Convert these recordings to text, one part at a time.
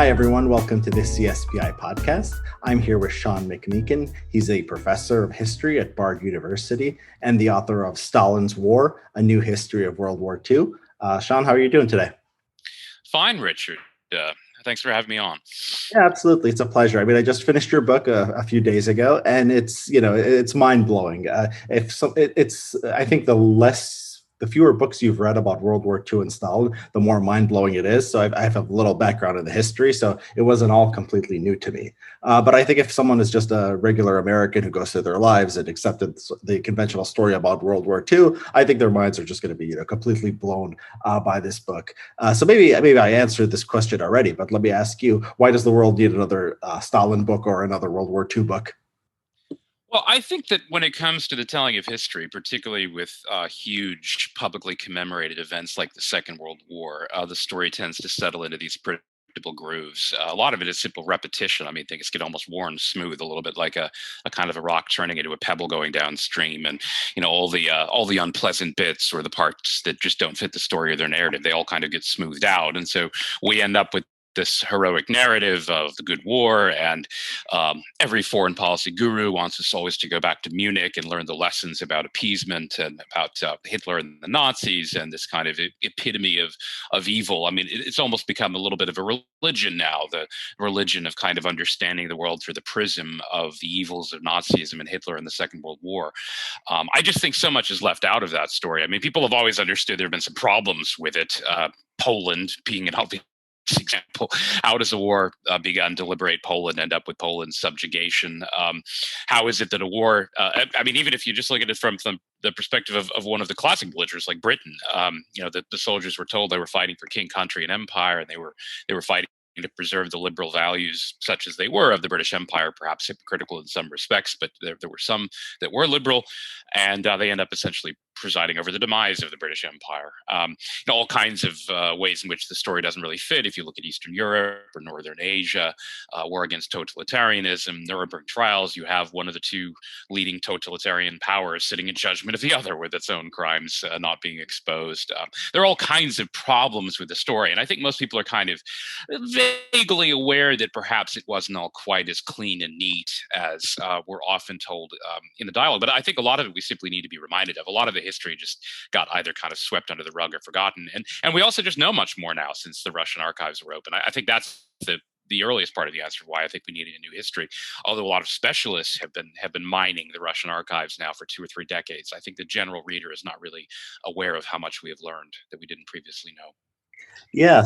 Hi, everyone. Welcome to this CSPI podcast. I'm here with Sean McMeekin. He's a professor of history at Bard University and the author of Stalin's War, A New History of World War II. Sean, how are you doing today? Fine, Richard. Thanks for having me on. Yeah, absolutely. It's a pleasure. I mean, I just finished your book a few days ago, and it's mind blowing. I think the fewer books you've read about World War II and Stalin, the more mind blowing it is. So I have a little background in the history, so it wasn't all completely new to me. But I think if someone is just a regular American who goes through their lives and accepted the conventional story about World War II, I think their minds are just going to be completely blown by this book. So maybe I answered this question already, but let me ask you: why does the world need another Stalin book or another World War II book? Well, I think that when it comes to the telling of history, particularly with huge publicly commemorated events like the Second World War, the story tends to settle into these predictable grooves. A lot of it is simple repetition. I mean, things get almost worn smooth, a little bit like a kind of a rock turning into a pebble going downstream, and all the unpleasant bits or the parts that just don't fit the story or their narrative, they all kind of get smoothed out, and so we end up with this heroic narrative of the good war, and every foreign policy guru wants us always to go back to Munich and learn the lessons about appeasement and about Hitler and the Nazis and this kind of epitome of evil. I mean, it's almost become a little bit of a religion now, the religion of kind of understanding the world through the prism of the evils of Nazism and Hitler in the Second World War. I just think so much is left out of that story. I mean, people have always understood there have been some problems with it. Poland being an obvious example. How does a war begun to liberate Poland end up with Poland's subjugation? How is it that a war, I mean, even if you just look at it from the perspective of one of the classic belligerents like Britain, the soldiers were told they were fighting for king, country, and empire, and they were fighting to preserve the liberal values, such as they were, of the British Empire, perhaps hypocritical in some respects, but there were some that were liberal, and they end up essentially presiding over the demise of the British Empire. All kinds of ways in which the story doesn't really fit. If you look at Eastern Europe or Northern Asia, war against totalitarianism, Nuremberg trials, you have one of the two leading totalitarian powers sitting in judgment of the other with its own crimes not being exposed. There are all kinds of problems with the story, and I think most people are kind of vaguely aware that perhaps it wasn't all quite as clean and neat as we're often told in the dialogue. But I think a lot of it we simply need to be reminded of. A lot of the history just got either kind of swept under the rug or forgotten, and we also just know much more now since the Russian archives were open. I think that's the earliest part of the answer why I think we needed a new history. Although a lot of specialists have been mining the Russian archives now for 2 or 3 decades, I think the general reader is not really aware of how much we have learned that we didn't previously know. Yeah,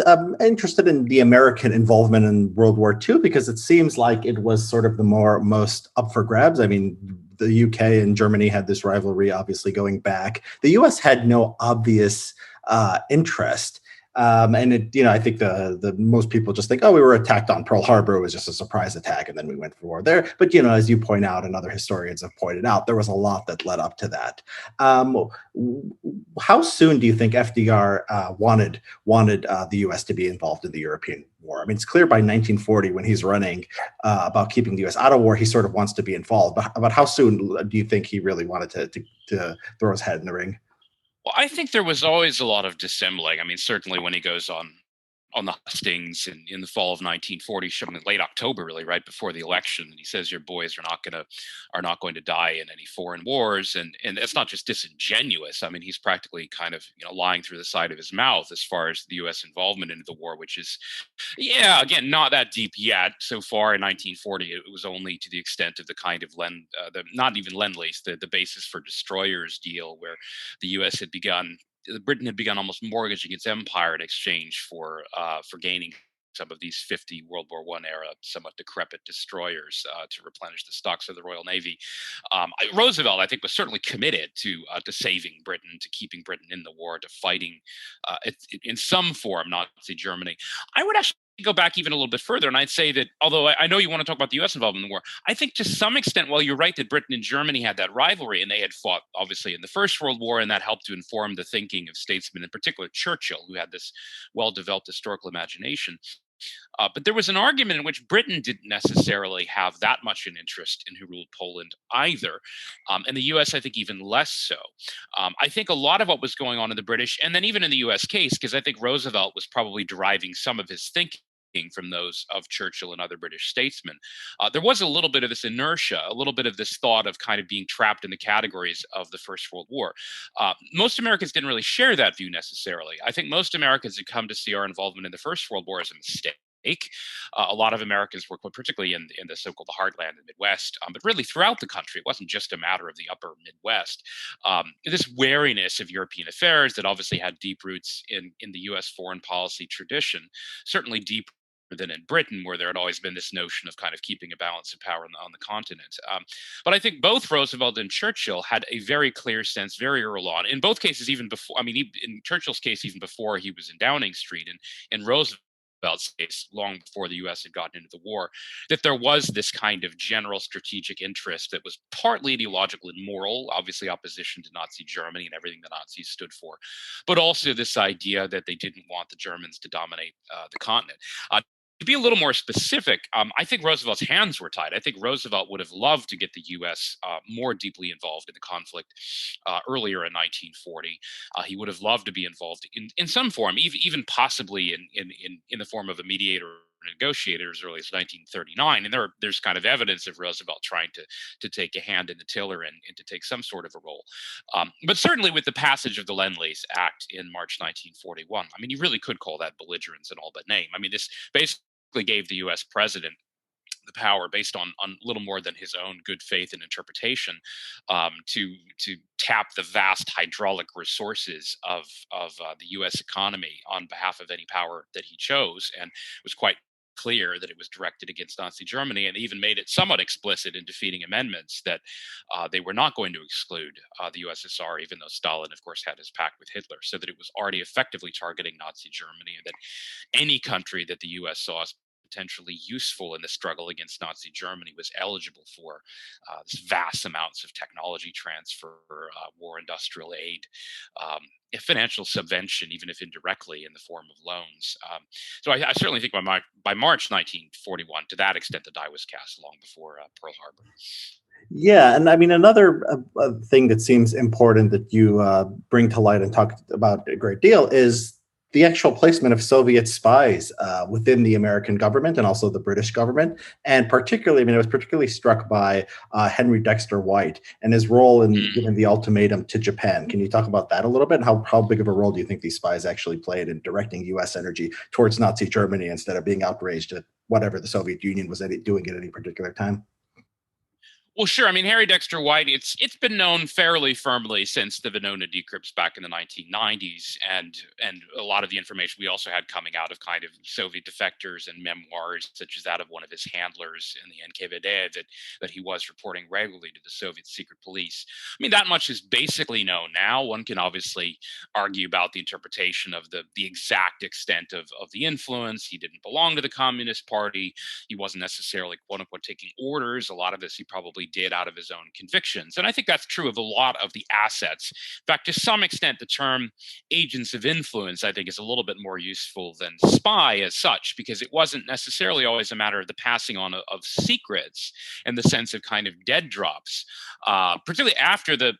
I'm interested in the American involvement in World War II because it seems like it was sort of the most up for grabs. I mean, the UK and Germany had this rivalry, obviously going back. The US had no obvious interest. I think the most people just think, oh, we were attacked on Pearl Harbor. It was just a surprise attack, and then we went for war there. But as you point out, and other historians have pointed out, there was a lot that led up to that. How soon do you think FDR wanted the U.S. to be involved in the European war? I mean, it's clear by 1940 when he's running about keeping the U.S. out of war, he sort of wants to be involved. But about how soon do you think he really wanted to throw his head in the ring? Well, I think there was always a lot of dissembling. I mean, certainly when he goes on the hustings in the fall of 1940, showing in late October, really right before the election, and he says your boys are not going to die in any foreign wars, and it's not just disingenuous. I mean, he's practically kind of lying through the side of his mouth as far as the U.S. involvement into the war, which is, yeah, again, not that deep yet. So far in 1940, it was only to the extent of the kind of not even lend-lease, the basis for destroyers deal, where the U.S. had begun Britain had begun almost mortgaging its empire in exchange for gaining some of these 50 World War I era somewhat decrepit destroyers to replenish the stocks of the Royal Navy. Roosevelt, I think, was certainly committed to saving Britain, to keeping Britain in the war, to fighting in some form Nazi Germany. I would actually go back even a little bit further, and I'd say that although I know you want to talk about the U.S. involvement in the war, I think to some extent, while you're right that Britain and Germany had that rivalry, and they had fought obviously in the First World War, and that helped to inform the thinking of statesmen, in particular Churchill, who had this well-developed historical imagination. But there was an argument in which Britain didn't necessarily have that much an interest in who ruled Poland either. And the US, I think, even less so. I think a lot of what was going on in the British, and then even in the US case, because I think Roosevelt was probably deriving some of his thinking from those of Churchill and other British statesmen. There was a little bit of this inertia, a little bit of this thought of kind of being trapped in the categories of the First World War. Most Americans didn't really share that view necessarily. I think most Americans had come to see our involvement in the First World War as a mistake. A lot of Americans were, particularly in the so-called heartland and Midwest, but really throughout the country. It wasn't just a matter of the upper Midwest. This wariness of European affairs that obviously had deep roots in the U.S. foreign policy tradition, certainly deeper than in Britain, where there had always been this notion of kind of keeping a balance of power on the continent. But I think both Roosevelt and Churchill had a very clear sense very early on. In both cases, even before, I mean, in Churchill's case, even before he was in Downing Street, and in Roosevelt's case, long before the US had gotten into the war, that there was this kind of general strategic interest that was partly ideological and moral, obviously opposition to Nazi Germany and everything the Nazis stood for, but also this idea that they didn't want the Germans to dominate the continent. To be a little more specific, I think Roosevelt's hands were tied. I think Roosevelt would have loved to get the U.S. More deeply involved in the conflict earlier in 1940. He would have loved to be involved in some form, even possibly in the form of a mediator or negotiator as early as 1939. And there's kind of evidence of Roosevelt trying to take a hand in the tiller and to take some sort of a role. But certainly with the passage of the Lend-Lease Act in March 1941, I mean, you really could call that belligerence in all but name. I mean, this basically gave the U.S. president the power, based on little more than his own good faith and interpretation, to tap the vast hydraulic resources of the U.S. economy on behalf of any power that he chose, and it was quite clear that it was directed against Nazi Germany, and even made it somewhat explicit in defeating amendments that they were not going to exclude the USSR, even though Stalin, of course, had his pact with Hitler, so that it was already effectively targeting Nazi Germany, and that any country that the U.S. saw as potentially useful in the struggle against Nazi Germany was eligible for this vast amounts of technology transfer, war industrial aid, financial subvention, even if indirectly in the form of loans. So I certainly think by March 1941, to that extent, the die was cast long before Pearl Harbor. Yeah, and I mean another thing that seems important that you bring to light and talk about a great deal is the actual placement of Soviet spies within the American government and also the British government. And particularly, I mean, I was particularly struck by Henry Dexter White and his role in giving the ultimatum to Japan. Can you talk about that a little bit? And how big of a role do you think these spies actually played in directing U.S. energy towards Nazi Germany instead of being outraged at whatever the Soviet Union was doing at any particular time? Well, sure. I mean, Harry Dexter White, it's been known fairly firmly since the Venona decrypts back in the 1990s, and a lot of the information we also had coming out of kind of Soviet defectors and memoirs, such as that of one of his handlers in the NKVD, that he was reporting regularly to the Soviet secret police. I mean, that much is basically known now. One can obviously argue about the interpretation of the exact extent of the influence. He didn't belong to the Communist Party. He wasn't necessarily, quote unquote, taking orders. A lot of this he probably did out of his own convictions. And I think that's true of a lot of the assets. In fact, to some extent, the term agents of influence, I think, is a little bit more useful than spy as such, because it wasn't necessarily always a matter of the passing on of secrets in the sense of kind of dead drops. Particularly after the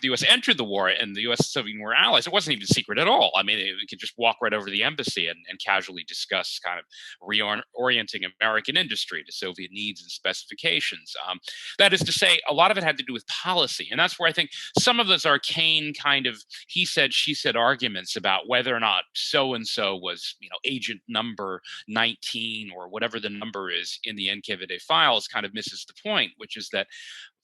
U.S. entered the war and the U.S. and Soviet Union were allies, it wasn't even secret at all. I mean, we could just walk right over to the embassy and casually discuss kind of reorienting American industry to Soviet needs and specifications. That is to say, a lot of it had to do with policy. And that's where I think some of those arcane kind of he said, she said arguments about whether or not so-and-so was, agent number 19 or whatever the number is in the NKVD files kind of misses the point, which is that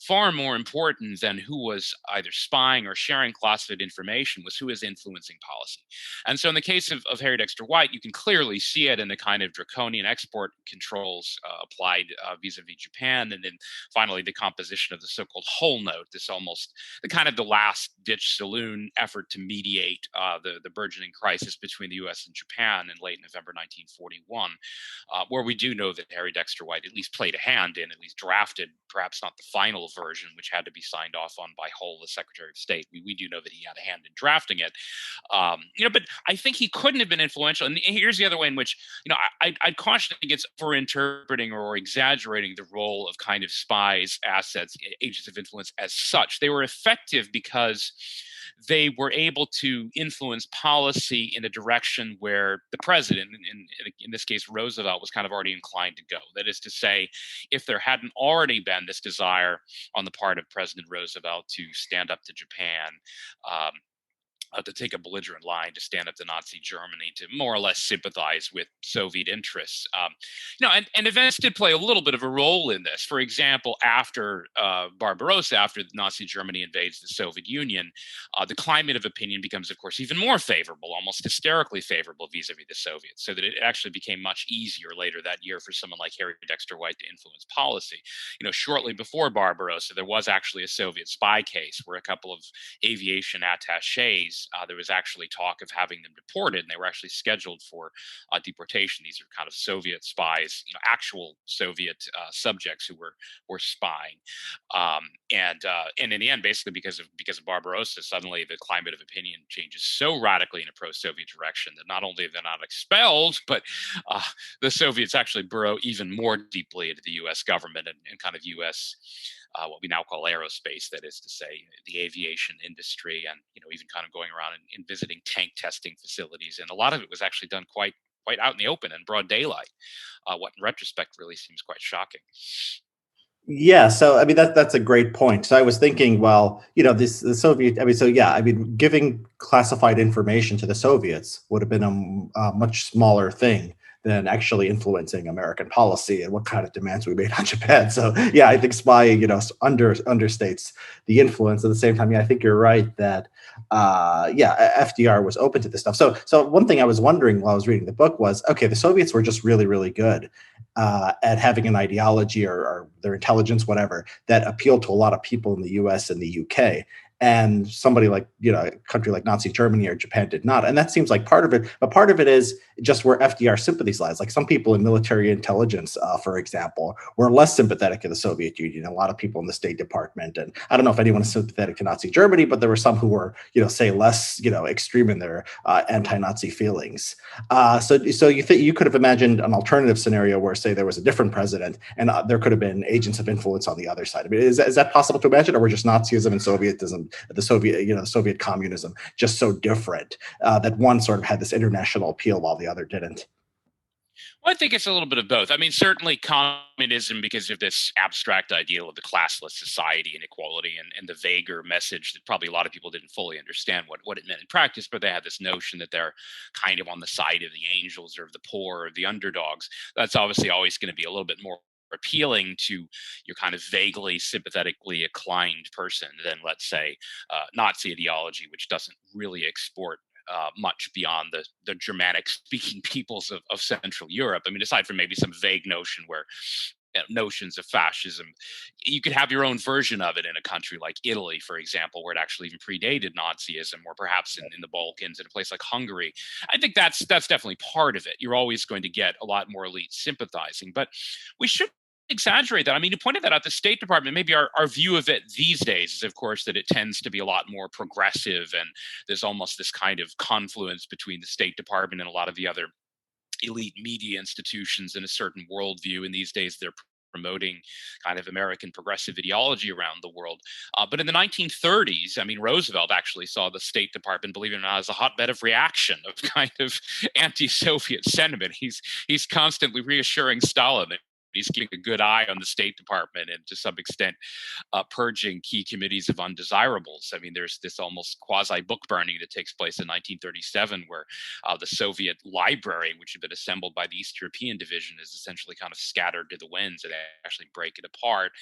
far more important than who was either spying or sharing classified information was who was influencing policy. And so in the case of Harry Dexter White, you can clearly see it in the kind of draconian export controls applied vis-a-vis Japan, and then finally the composition of the so-called Whole Note, this almost the kind of the last-ditch saloon effort to mediate the burgeoning crisis between the U.S. and Japan in late November 1941, where we do know that Harry Dexter White at least played a hand in, at least drafted, perhaps not the final version, which had to be signed off on by Hull, the Secretary of State. We do know that he had a hand in drafting it. But I think he couldn't have been influential. And here's the other way in which, I'd caution against overinterpreting or exaggerating the role of kind of spies, assets, agents of influence as such. They were effective because they were able to influence policy in a direction where the president, in this case Roosevelt, was kind of already inclined to go. That is to say, if there hadn't already been this desire on the part of President Roosevelt to stand up to Japan, to take a belligerent line, to stand up to Nazi Germany, to more or less sympathize with Soviet interests. And events did play a little bit of a role in this. For example, after Barbarossa, after Nazi Germany invades the Soviet Union, the climate of opinion becomes, of course, even more favorable, almost hysterically favorable vis-a-vis the Soviets, so that it actually became much easier later that year for someone like Harry Dexter White to influence policy. Shortly before Barbarossa, there was actually a Soviet spy case where a couple of aviation attaches, there was actually talk of having them deported, and they were actually scheduled for deportation. These are kind of Soviet spies, actual Soviet subjects who were spying, and in the end, basically because of Barbarossa, suddenly the climate of opinion changes so radically in a pro-Soviet direction that not only are they not expelled, but the Soviets actually burrow even more deeply into the U.S. government and kind of U.S. What we now call aerospace, that is to say, the aviation industry, and even kind of going around and visiting tank testing facilities. And a lot of it was actually done quite out in the open in broad daylight. What in retrospect really seems quite shocking. Yeah, so I mean that's a great point. So I was thinking, well, the Soviet. I mean, so yeah, I mean, giving classified information to the Soviets would have been a much smaller thing than actually influencing American policy and what kind of demands we made on Japan. So yeah, I think spying, understates the influence. At the same time, yeah, I think you're right that FDR was open to this stuff. So one thing I was wondering while I was reading the book was, okay, the Soviets were just really, really good at having an ideology or their intelligence, whatever, that appealed to a lot of people in the US and the UK. And somebody like, a country like Nazi Germany or Japan did not. And that seems like part of it. But part of it is just where FDR sympathies lies. Like some people in military intelligence, for example, were less sympathetic to the Soviet Union. A lot of people in the State Department. And I don't know if anyone is sympathetic to Nazi Germany, but there were some who were, say, less, extreme in their anti-Nazi feelings. So you could have imagined an alternative scenario where, say, there was a different president and there could have been agents of influence on the other side. I mean, is that possible to imagine, or were just Nazism and Sovietism, the Soviet communism, just so different that one sort of had this international appeal while the other didn't? Well, I think it's a little bit of both. I mean, certainly communism, because of this abstract ideal of the classless society and equality, and the vaguer message that probably a lot of people didn't fully understand what it meant in practice, but they had this notion that they're kind of on the side of the angels or of the poor or the underdogs. That's obviously always going to be a little bit more appealing to your kind of vaguely sympathetically inclined person than, let's say, Nazi ideology, which doesn't really export much beyond the Germanic speaking peoples of Central Europe. I mean, aside from maybe some vague notion where notions of fascism, you could have your own version of it in a country like Italy, for example, where it actually even predated Nazism, or perhaps in the Balkans, in a place like Hungary. I think that's definitely part of it. You're always going to get a lot more elite sympathizing, but we should exaggerate that. I mean, you pointed that out. The State Department, maybe our view of it these days is, of course, that it tends to be a lot more progressive, and there's almost this kind of confluence between the State Department and a lot of the other elite media institutions in a certain worldview. And these days they're promoting kind of American progressive ideology around the world. But in the 1930s, I mean, Roosevelt actually saw the State Department, believe it or not, as a hotbed of reaction, of kind of anti-Soviet sentiment. He's constantly reassuring Stalin that he's keeping a good eye on the State Department, and to some extent purging key committees of undesirables. I mean, there's this almost quasi book burning that takes place in 1937, where the Soviet library, which had been assembled by the East European Division, is essentially kind of scattered to the winds, and they actually break it apart.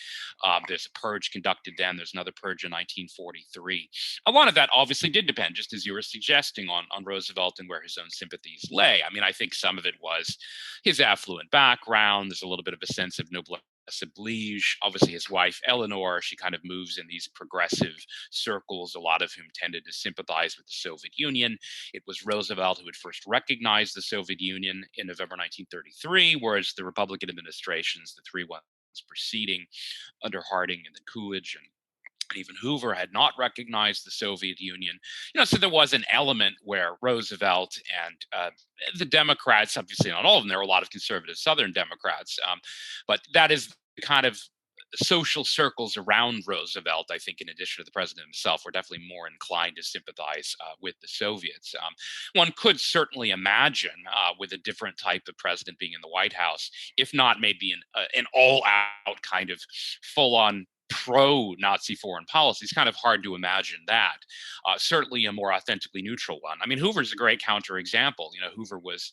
There's a purge conducted then. There's another purge in 1943. A lot of that obviously did depend, just as you were suggesting, on Roosevelt and where his own sympathies lay. I mean, I think some of it was his affluent background. There's a little bit of a sense of noblesse oblige. Obviously, his wife, Eleanor, she kind of moves in these progressive circles, a lot of whom tended to sympathize with the Soviet Union. It was Roosevelt who had first recognized the Soviet Union in November 1933, whereas the Republican administrations, the three ones preceding, under Harding and then Coolidge and even Hoover, had not recognized the Soviet Union. So there was an element where Roosevelt and the Democrats, obviously not all of them, there were a lot of conservative Southern Democrats, but that is the kind of social circles around Roosevelt, I think, in addition to the president himself, were definitely more inclined to sympathize with the Soviets. One could certainly imagine, with a different type of president being in the White House, if not maybe an all-out kind of full-on pro-Nazi foreign policy. It's kind of hard to imagine that. Certainly a more authentically neutral one. I mean, Hoover's a great counterexample. Hoover was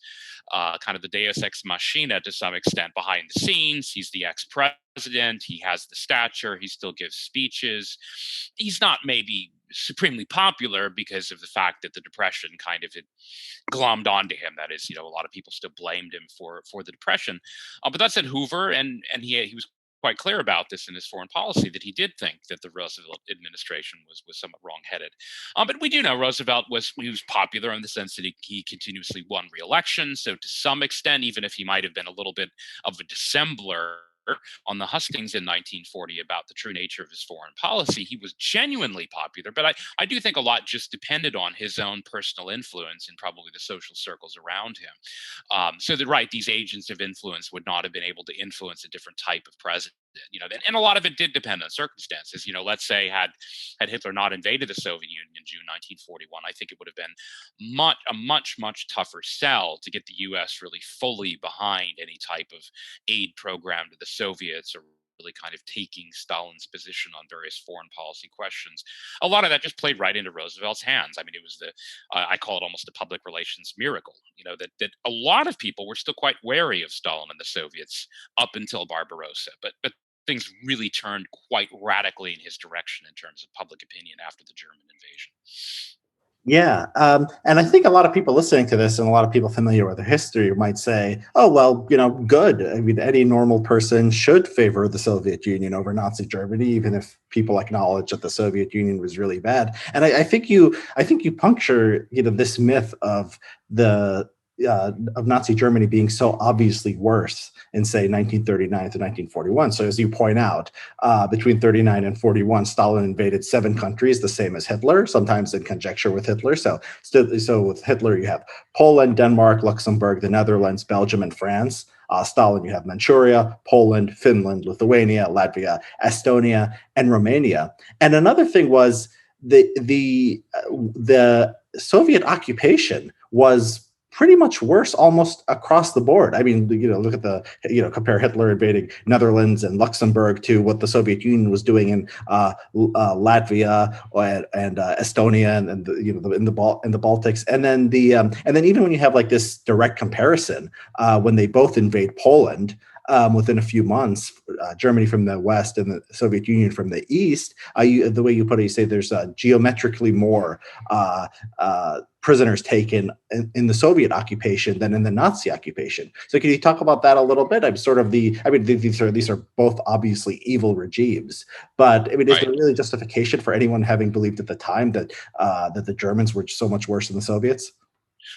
kind of the Deus ex machina to some extent behind the scenes. He's the ex-president. He has the stature. He still gives speeches. He's not maybe supremely popular because of the fact that the Depression kind of had glommed onto him. That is, a lot of people still blamed him for the Depression. But that said, Hoover, and he was quite clear about this in his foreign policy, that he did think that the Roosevelt administration was somewhat wrongheaded. But we do know Roosevelt was popular in the sense that he continuously won re-election. So to some extent, even if he might have been a little bit of a dissembler on the hustings in 1940 about the true nature of his foreign policy, he was genuinely popular. But I do think a lot just depended on his own personal influence and probably the social circles around him. So that, right, these agents of influence would not have been able to influence a different type of president. And a lot of it did depend on circumstances. Let's say had Hitler not invaded the Soviet Union in June 1941, I think it would have been a much tougher sell to get the U.S. really fully behind any type of aid program to the Soviets, or really kind of taking Stalin's position on various foreign policy questions. A lot of that just played right into Roosevelt's hands. I mean, it was I call it almost a public relations miracle, that a lot of people were still quite wary of Stalin and the Soviets up until Barbarossa. But things really turned quite radically in his direction in terms of public opinion after the German invasion. Yeah. And I think a lot of people listening to this and a lot of people familiar with the history might say, oh, well, good. I mean, any normal person should favor the Soviet Union over Nazi Germany, even if people acknowledge that the Soviet Union was really bad. And I think you puncture, this myth of of Nazi Germany being so obviously worse in, say, 1939 to 1941. So as you point out, between 39 and 41, Stalin invaded 7 countries, the same as Hitler, sometimes in conjecture with Hitler. So with Hitler, you have Poland, Denmark, Luxembourg, the Netherlands, Belgium, and France. Stalin, you have Manchuria, Poland, Finland, Lithuania, Latvia, Estonia, and Romania. And another thing was the Soviet occupation was pretty much worse almost across the board. I mean, look at compare Hitler invading Netherlands and Luxembourg to what the Soviet Union was doing in Latvia and Estonia and in the Baltics, and then even when you have like this direct comparison, when they both invade Poland. Within a few months, Germany from the west and the Soviet Union from the east, the way you put it, you say there's geometrically more prisoners taken in the Soviet occupation than in the Nazi occupation. So can you talk about that a little bit? These are both obviously evil regimes, but I mean, is there really justification for anyone having believed at the time that the Germans were so much worse than the Soviets?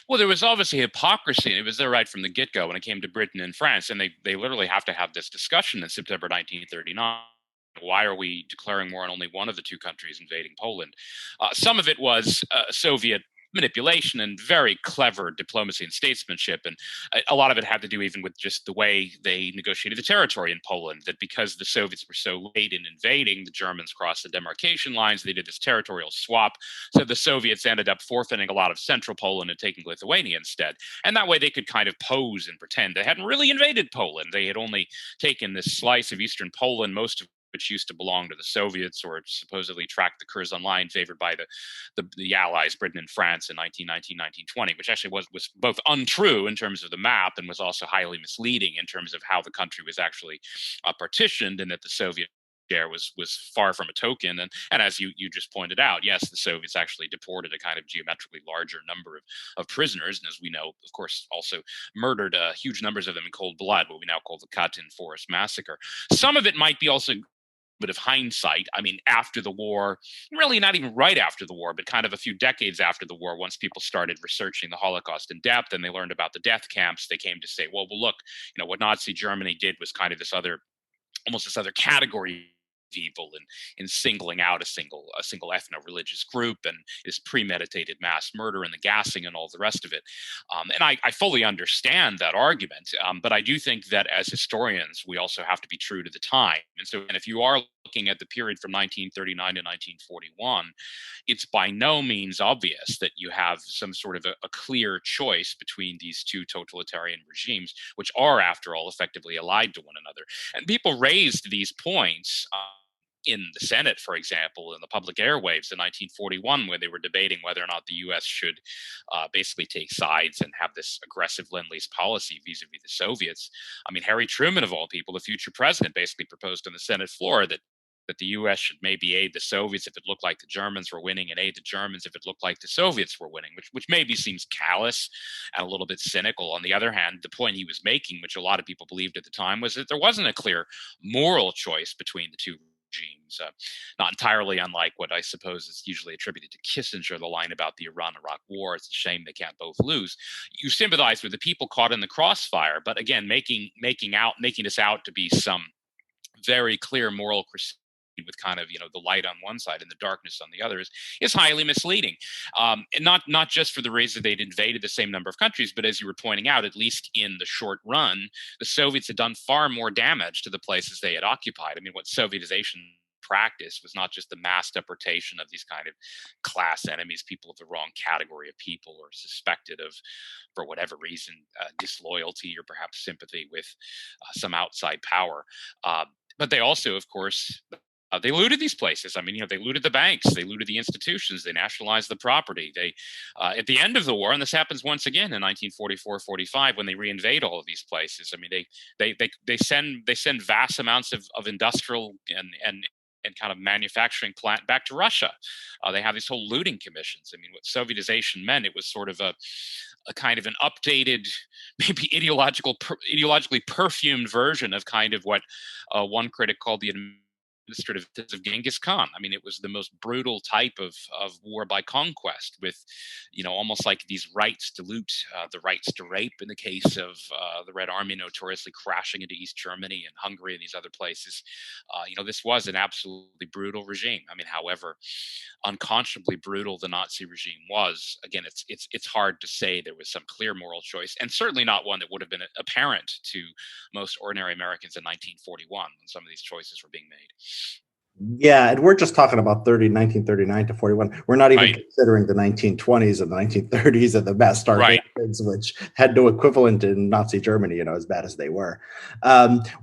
Well, there was obviously hypocrisy, and it was there right from the get-go when it came to Britain and France, and they literally have to have this discussion in September 1939. Why are we declaring war on only one of the two countries invading Poland? Some of it was Soviet manipulation and very clever diplomacy and statesmanship. And a lot of it had to do even with just the way they negotiated the territory in Poland, that because the Soviets were so late in invading, the Germans crossed the demarcation lines. They did this territorial swap. So the Soviets ended up forfeiting a lot of central Poland and taking Lithuania instead. And that way they could kind of pose and pretend they hadn't really invaded Poland. They had only taken this slice of eastern Poland, most of which used to belong to the Soviets, or supposedly tracked the Curzon line favored by the Allies, Britain and France, in 1919, 1920, which actually was both untrue in terms of the map and was also highly misleading in terms of how the country was actually partitioned, and that the Soviet share was far from a token. And as you just pointed out, yes, the Soviets actually deported a kind of geometrically larger number of prisoners, and as we know, of course, also murdered huge numbers of them in cold blood, what we now call the Katyn Forest massacre. Some of it might be also bit of hindsight. I mean, after the war, really not even right after the war, but kind of a few decades after the war, once people started researching the Holocaust in depth and they learned about the death camps, they came to say, well, look, what Nazi Germany did was kind of almost this other category of evil in singling out a single ethno-religious group and this premeditated mass murder and the gassing and all the rest of it. And I fully understand that argument, but I do think that as historians, we also have to be true to the time. And if you are looking at the period from 1939 to 1941, it's by no means obvious that you have some sort of a clear choice between these two totalitarian regimes, which are, after all, effectively allied to one another. And people raised these points in the Senate, for example, in the public airwaves in 1941, when they were debating whether or not the U.S. should basically take sides and have this aggressive Lend-Lease policy vis-a-vis the Soviets. I mean, Harry Truman, of all people, the future president, basically proposed on the Senate floor that the U.S. should maybe aid the Soviets if it looked like the Germans were winning, and aid the Germans if it looked like the Soviets were winning, which maybe seems callous and a little bit cynical. On the other hand, the point he was making, which a lot of people believed at the time, was that there wasn't a clear moral choice between the two regimes, not entirely unlike what I suppose is usually attributed to Kissinger, the line about the Iran-Iraq war, it's a shame they can't both lose. You sympathize with the people caught in the crossfire, but again, making this out to be some very clear moral crusade with kind of the light on one side and the darkness on the other is highly misleading, and not just for the reason they'd invaded the same number of countries, but as you were pointing out, at least in the short run, the Soviets had done far more damage to the places they had occupied. I mean, what Sovietization practice was not just the mass deportation of these kind of class enemies, people of the wrong category of people, or suspected of, for whatever reason, disloyalty or perhaps sympathy with some outside power. But they also, of course, they looted these places. I mean, they looted the banks, they looted the institutions, they nationalized the property. They, at the end of the war, and this happens once again in 1944-45 when they reinvade all of these places. I mean, they send vast amounts of industrial and kind of manufacturing plant back to Russia. They have these whole looting commissions. I mean, what Sovietization meant, it was sort of a kind of an updated, maybe ideologically perfumed version of kind of what one critic called the administrative of Genghis Khan. I mean, it was the most brutal type of war by conquest, with, almost like these rights to loot, the rights to rape in the case of the Red Army notoriously crashing into East Germany and Hungary and these other places. This was an absolutely brutal regime. I mean, however unconscionably brutal the Nazi regime was, again, it's hard to say there was some clear moral choice, and certainly not one that would have been apparent to most ordinary Americans in 1941 when some of these choices were being made. Yeah, and we're just talking about 1939 to 41. We're not even considering the 1920s and the 1930s and the mass starvations, which had no equivalent in Nazi Germany, as bad as they were.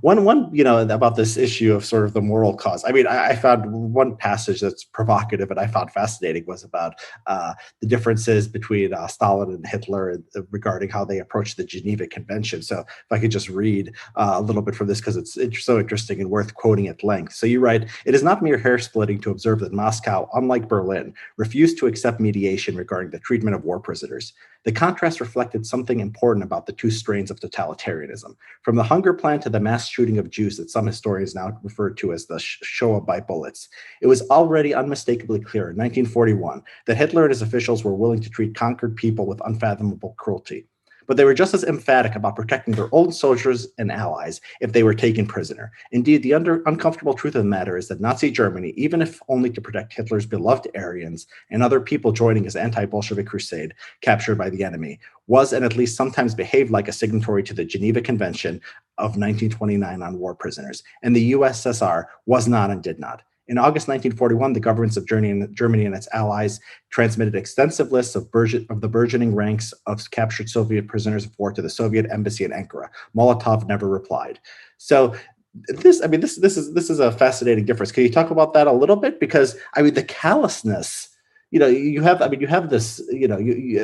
One, about this issue of sort of the moral cause. I mean, I found one passage that's provocative and I found fascinating was about the differences between Stalin and Hitler regarding how they approached the Geneva Convention. So if I could just read a little bit from this, because it's so interesting and worth quoting at length. So you write, "It is not mere hair splitting to observe that Moscow, unlike Berlin, refused to accept mediation regarding the treatment of war prisoners. The contrast reflected something important about the two strains of totalitarianism, from the hunger plan to the mass shooting of Jews that some historians now refer to as the Shoah by bullets. It was already unmistakably clear in 1941 that Hitler and his officials were willing to treat conquered people with unfathomable cruelty. But they were just as emphatic about protecting their own soldiers and allies if they were taken prisoner. Indeed, the uncomfortable truth of the matter is that Nazi Germany, even if only to protect Hitler's beloved Aryans and other people joining his anti-Bolshevik crusade captured by the enemy, was and at least sometimes behaved like a signatory to the Geneva Convention of 1929 on war prisoners. And the USSR was not and did not. In August 1941, the governments of Germany and its allies transmitted extensive lists of the burgeoning ranks of captured Soviet prisoners of war to the Soviet embassy in Ankara. Molotov never replied." So this is a fascinating difference. Can you talk about that a little bit? Because the callousness, you have this,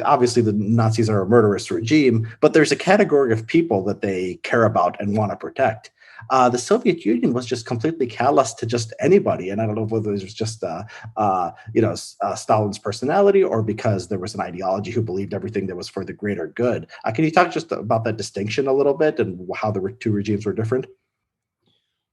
obviously the Nazis are a murderous regime, but there's a category of people that they care about and want to protect. The Soviet Union was just completely callous to just anybody, and I don't know whether it was just Stalin's personality or because there was an ideology who believed everything that was for the greater good. Can you talk just about that distinction a little bit and how the two regimes were different?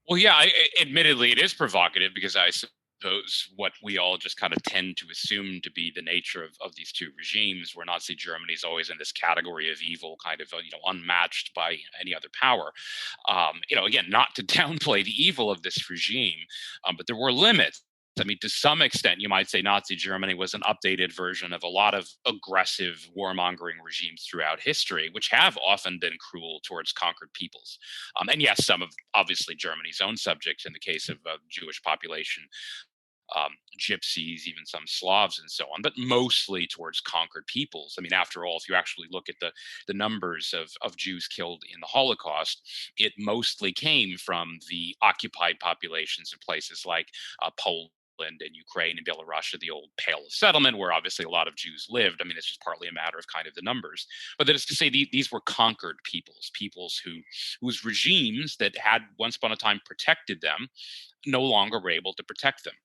Well, yeah, admittedly, it is provocative because I suppose what we all just kind of tend to assume to be the nature of these two regimes, where Nazi Germany is always in this category of evil, kind of unmatched by any other power. Again, not to downplay the evil of this regime, but there were limits. I mean, to some extent, you might say Nazi Germany was an updated version of a lot of aggressive warmongering regimes throughout history, which have often been cruel towards conquered peoples. And yes, some of obviously Germany's own subjects in the case of Jewish population, gypsies, even some Slavs, and so on, but mostly towards conquered peoples. I mean, after all, if you actually look at the numbers of Jews killed in the Holocaust, it mostly came from the occupied populations of places like Poland and Ukraine and Belarus, the old Pale of Settlement, where obviously a lot of Jews lived. I mean, it's just partly a matter of kind of the numbers. But that is to say, these were conquered peoples whose regimes that had once upon a time protected them no longer were able to protect them.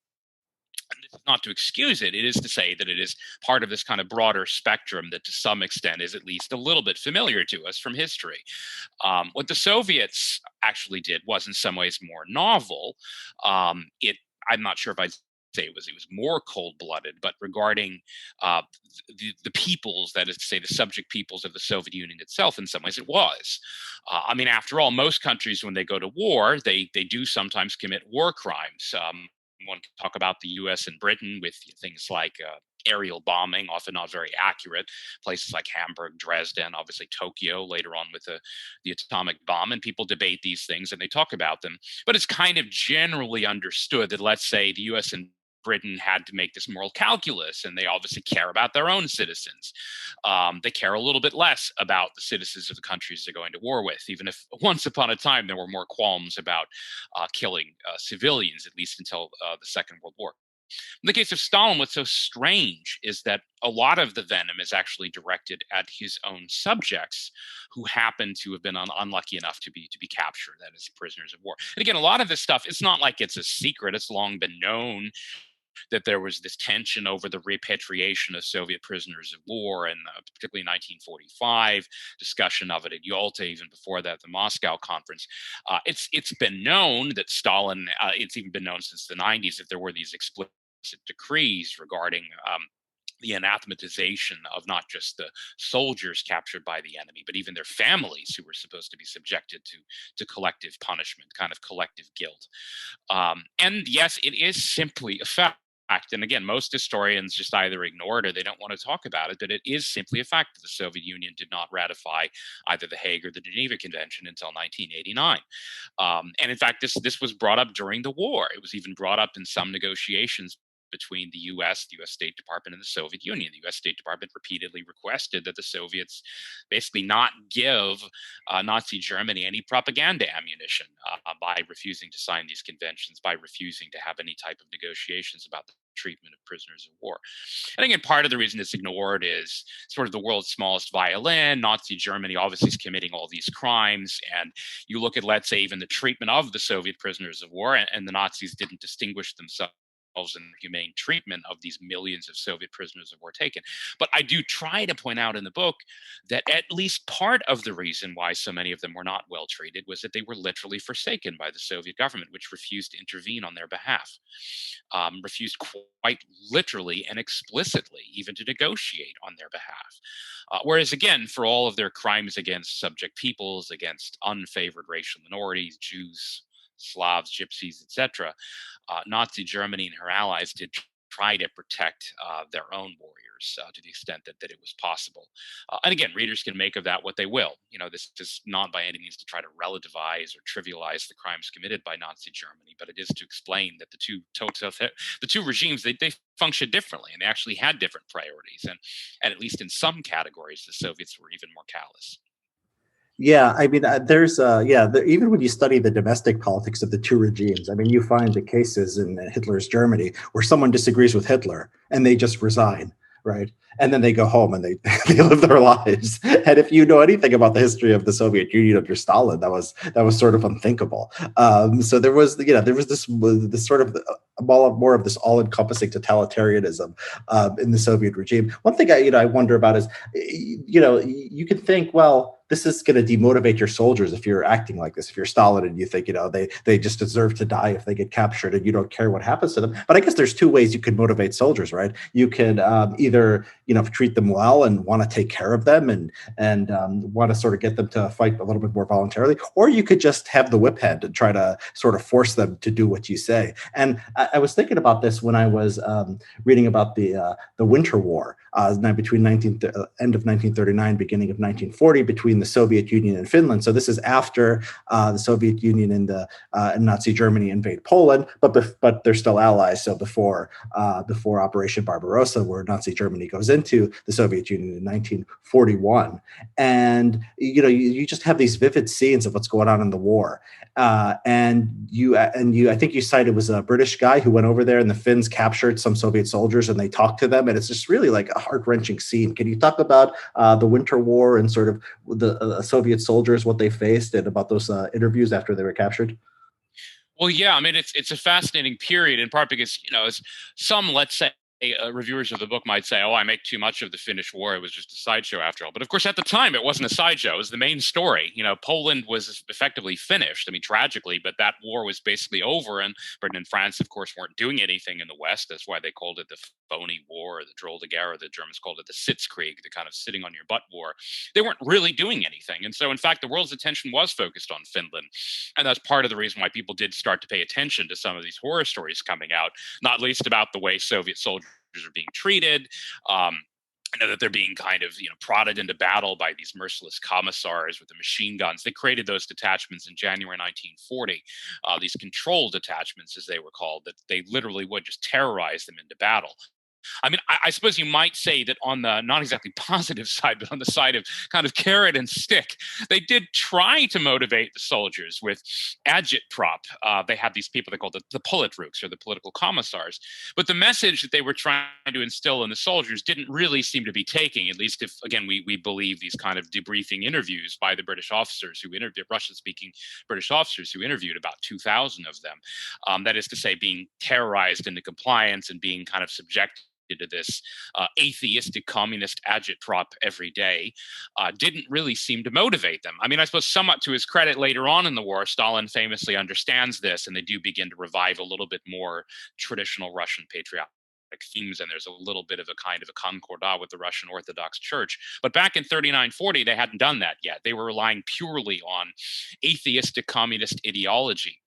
And this is not to excuse it. It is to say that it is part of this kind of broader spectrum that to some extent is at least a little bit familiar to us from history. What the Soviets actually did was in some ways more novel. I'm not sure if I'd say it was more cold-blooded, but regarding the peoples, that is to say, the subject peoples of the Soviet Union itself, in some ways, it was. I mean, after all, most countries, when they go to war, they do sometimes commit war crimes. One can talk about the U.S. and Britain with things like aerial bombing, often not very accurate. Places like Hamburg, Dresden, obviously Tokyo later on with the atomic bomb. And people debate these things and they talk about them. But it's kind of generally understood that, let's say, the U.S. and Britain had to make this moral calculus, and they obviously care about their own citizens. They care a little bit less about the citizens of the countries they're going to war with, even if once upon a time there were more qualms about killing civilians, at least until the Second World War. In the case of Stalin, what's so strange is that a lot of the venom is actually directed at his own subjects, who happen to have been unlucky enough to be captured, that is, prisoners of war. And again, a lot of this stuff, it's not like it's a secret. It's long been known that there was this tension over the repatriation of Soviet prisoners of war, and particularly in 1945, discussion of it at Yalta, even before that, the Moscow Conference. It's been known that Stalin, it's even been known since the 90s, that there were these explicit decrees regarding the anathematization of not just the soldiers captured by the enemy, but even their families, who were supposed to be subjected to collective punishment, kind of collective guilt. And yes, it is simply a fact. And again, most historians just either ignore it or they don't want to talk about it, but it is simply a fact that the Soviet Union did not ratify either the Hague or the Geneva Convention until 1989. And in fact, this was brought up during the war. It was even brought up in some negotiations between the U.S., the U.S. State Department, and the Soviet Union. The U.S. State Department repeatedly requested that the Soviets basically not give Nazi Germany any propaganda ammunition by refusing to sign these conventions, by refusing to have any type of negotiations about the treatment of prisoners of war. I think part of the reason it's ignored is sort of the world's smallest violin. Nazi Germany obviously is committing all these crimes. And you look at, let's say, even the treatment of the Soviet prisoners of war, and the Nazis didn't distinguish themselves in humane treatment of these millions of Soviet prisoners of war taken. But I do try to point out in the book that at least part of the reason why so many of them were not well treated was that they were literally forsaken by the Soviet government, which refused to intervene on their behalf, refused quite literally and explicitly even to negotiate on their behalf. Whereas, again, for all of their crimes against subject peoples, against unfavored racial minorities, Jews, Slavs, Gypsies, etc., Nazi Germany and her allies did try to protect their own warriors to the extent that it was possible. And again, readers can make of that what they will. This is not by any means to try to relativize or trivialize the crimes committed by Nazi Germany, but it is to explain that the two regimes, they function differently, and they actually had different priorities. And at least in some categories, the Soviets were even more callous. Yeah, I mean, even when you study the domestic politics of the two regimes, I mean, you find the cases in Hitler's Germany where someone disagrees with Hitler and they just resign. right? And then they go home and they they live their lives. And if you know anything about the history of the Soviet Union under Stalin, that was sort of unthinkable. So there was this sort of more of this all-encompassing totalitarianism in the Soviet regime. One thing I wonder about is, you can think, well, this is going to demotivate your soldiers if you're acting like this. If you're Stalin and you think, they just deserve to die if they get captured, and you don't care what happens to them. But I guess there's two ways you could motivate soldiers, right? You could either treat them well and want to take care of them, and want to sort of get them to fight a little bit more voluntarily, or you could just have the whip hand and try to sort of force them to do what you say. And I was thinking about this when I was reading about the Winter War between end of 1939, beginning of 1940, between the Soviet Union and Finland. So this is after the Soviet Union and Nazi Germany invade Poland, but they're still allies. So before Operation Barbarossa, where Nazi Germany goes into the Soviet Union in 1941, and you just have these vivid scenes of what's going on in the war. I think you cited, it was a British guy who went over there, and the Finns captured some Soviet soldiers, and they talked to them, and it's just really like a heart-wrenching scene. Can you talk about the Winter War and sort of the Soviet soldiers, what they faced, and about those interviews after they were captured? Well, yeah, I mean, it's a fascinating period, in part because, as some, let's say, reviewers of the book might say, "Oh, I make too much of the Finnish War. It was just a sideshow after all." But of course, at the time, it wasn't a sideshow. It was the main story. Poland was effectively finished. I mean, tragically, but that war was basically over, and Britain and France, of course, weren't doing anything in the West. That's why they called it the phony war, or the Droll de Guerre. The Germans called it the Sitzkrieg, the kind of sitting on your butt war. They weren't really doing anything, and so in fact, the world's attention was focused on Finland, and that's part of the reason why people did start to pay attention to some of these horror stories coming out, not least about the way Soviet soldiers are being treated. I know that they're being kind of, prodded into battle by these merciless commissars with the machine guns. They created those detachments in January 1940, these control detachments, as they were called, that they literally would just terrorize them into battle. I mean, I suppose you might say that on the not exactly positive side, but on the side of kind of carrot and stick, they did try to motivate the soldiers with agitprop. They had these people they called the politruks, or the political commissars. But the message that they were trying to instill in the soldiers didn't really seem to be taking, at least if, again, we believe these kind of debriefing interviews by the British officers who interviewed, Russian-speaking British officers who interviewed about 2,000 of them. That is to say, being terrorized into compliance and being kind of subjected to this atheistic communist agitprop every day, didn't really seem to motivate them. I mean, I suppose somewhat to his credit, later on in the war, Stalin famously understands this, and they do begin to revive a little bit more traditional Russian patriotic themes, and there's a little bit of a kind of a concordat with the Russian Orthodox Church. But back in 39-40, they hadn't done that yet. They were relying purely on atheistic communist ideology,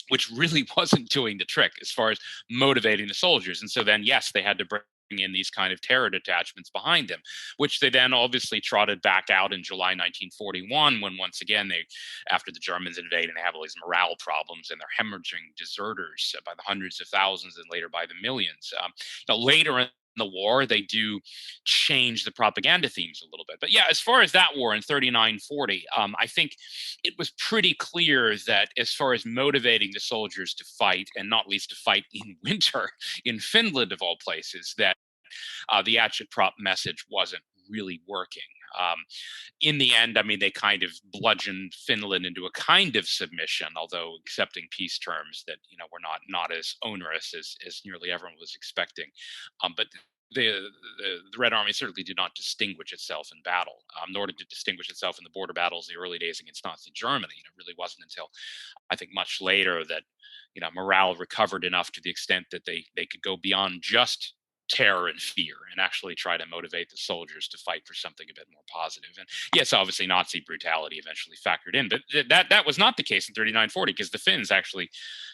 which really wasn't doing the trick as far as motivating the soldiers. And so then, yes, they had to bring in these kind of terror detachments behind them, which they then obviously trotted back out in July 1941, when once again after the Germans invade, and they have all these morale problems, and they're hemorrhaging deserters by the hundreds of thousands and later by the millions. Later in the war, they do change the propaganda themes a little bit. But yeah, as far as that war in 39-40, I think it was pretty clear that as far as motivating the soldiers to fight, and not least to fight in winter in Finland of all places, that the agitprop message wasn't really working. In the end, I mean, they kind of bludgeoned Finland into a kind of submission, although accepting peace terms that were not as onerous as nearly everyone was expecting. But the Red Army certainly did not distinguish itself in battle, nor did it distinguish itself in the border battles the early days against Nazi Germany. It really wasn't until I think much later that morale recovered enough to the extent that they could go beyond just terror and fear and actually try to motivate the soldiers to fight for something a bit more positive. And yes, obviously Nazi brutality eventually factored in, but that was not the case in 39-40, because the Finns actually,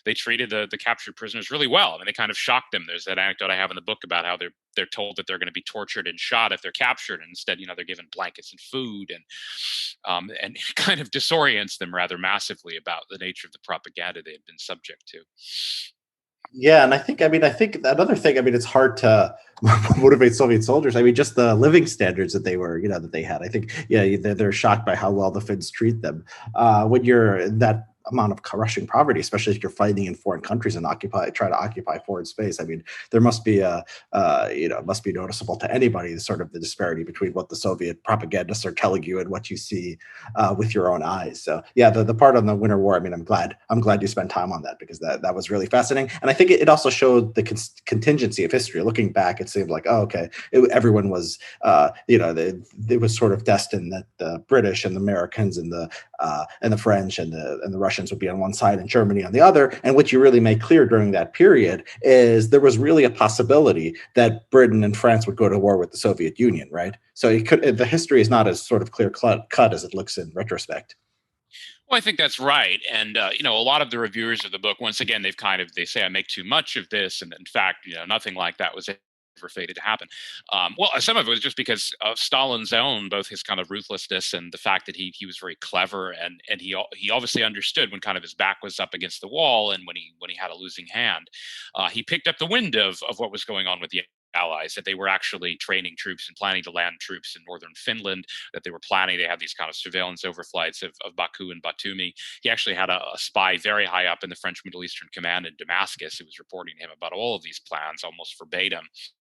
they treated the captured prisoners really well. I mean, they kind of shocked them. There's that anecdote I have in the book about how they're told that they're going to be tortured and shot if they're captured, and instead they're given blankets and food, and it kind of disorients them rather massively about the nature of the propaganda they had been subject to. Yeah, and I think another thing. I mean, it's hard to motivate Soviet soldiers. I mean, just the living standards that that they had. I think, yeah, they're shocked by how well the Finns treat them. When you're in that amount of crushing poverty, especially if you're fighting in foreign countries and try to occupy foreign space. I mean, there must be a it must be noticeable to anybody sort of the disparity between what the Soviet propagandists are telling you and what you see with your own eyes. So yeah, the part on the Winter War. I mean, I'm glad you spent time on that, because that was really fascinating, and I think it also showed the contingency of history. Looking back, it seemed like, oh, okay, everyone was it was sort of destined that the British and the Americans and the French and the Russians would be on one side and Germany on the other. And what you really make clear during that period is there was really a possibility that Britain and France would go to war with the Soviet Union, right? So the history is not as sort of clear cut as it looks in retrospect. Well, I think that's right, and a lot of the reviewers of the book, once again, they say I make too much of this, and in fact, nothing like that was ever fated to happen. Well, some of it was just because of Stalin's own, both his kind of ruthlessness and the fact that he was very clever, and he obviously understood when kind of his back was up against the wall, and when he had a losing hand, he picked up the wind of what was going on with the allies, that they were actually training troops and planning to land troops in northern Finland, that they had these kind of surveillance overflights of Baku and Batumi. He actually had a spy very high up in the French Middle Eastern Command in Damascus who was reporting to him about all of these plans almost verbatim.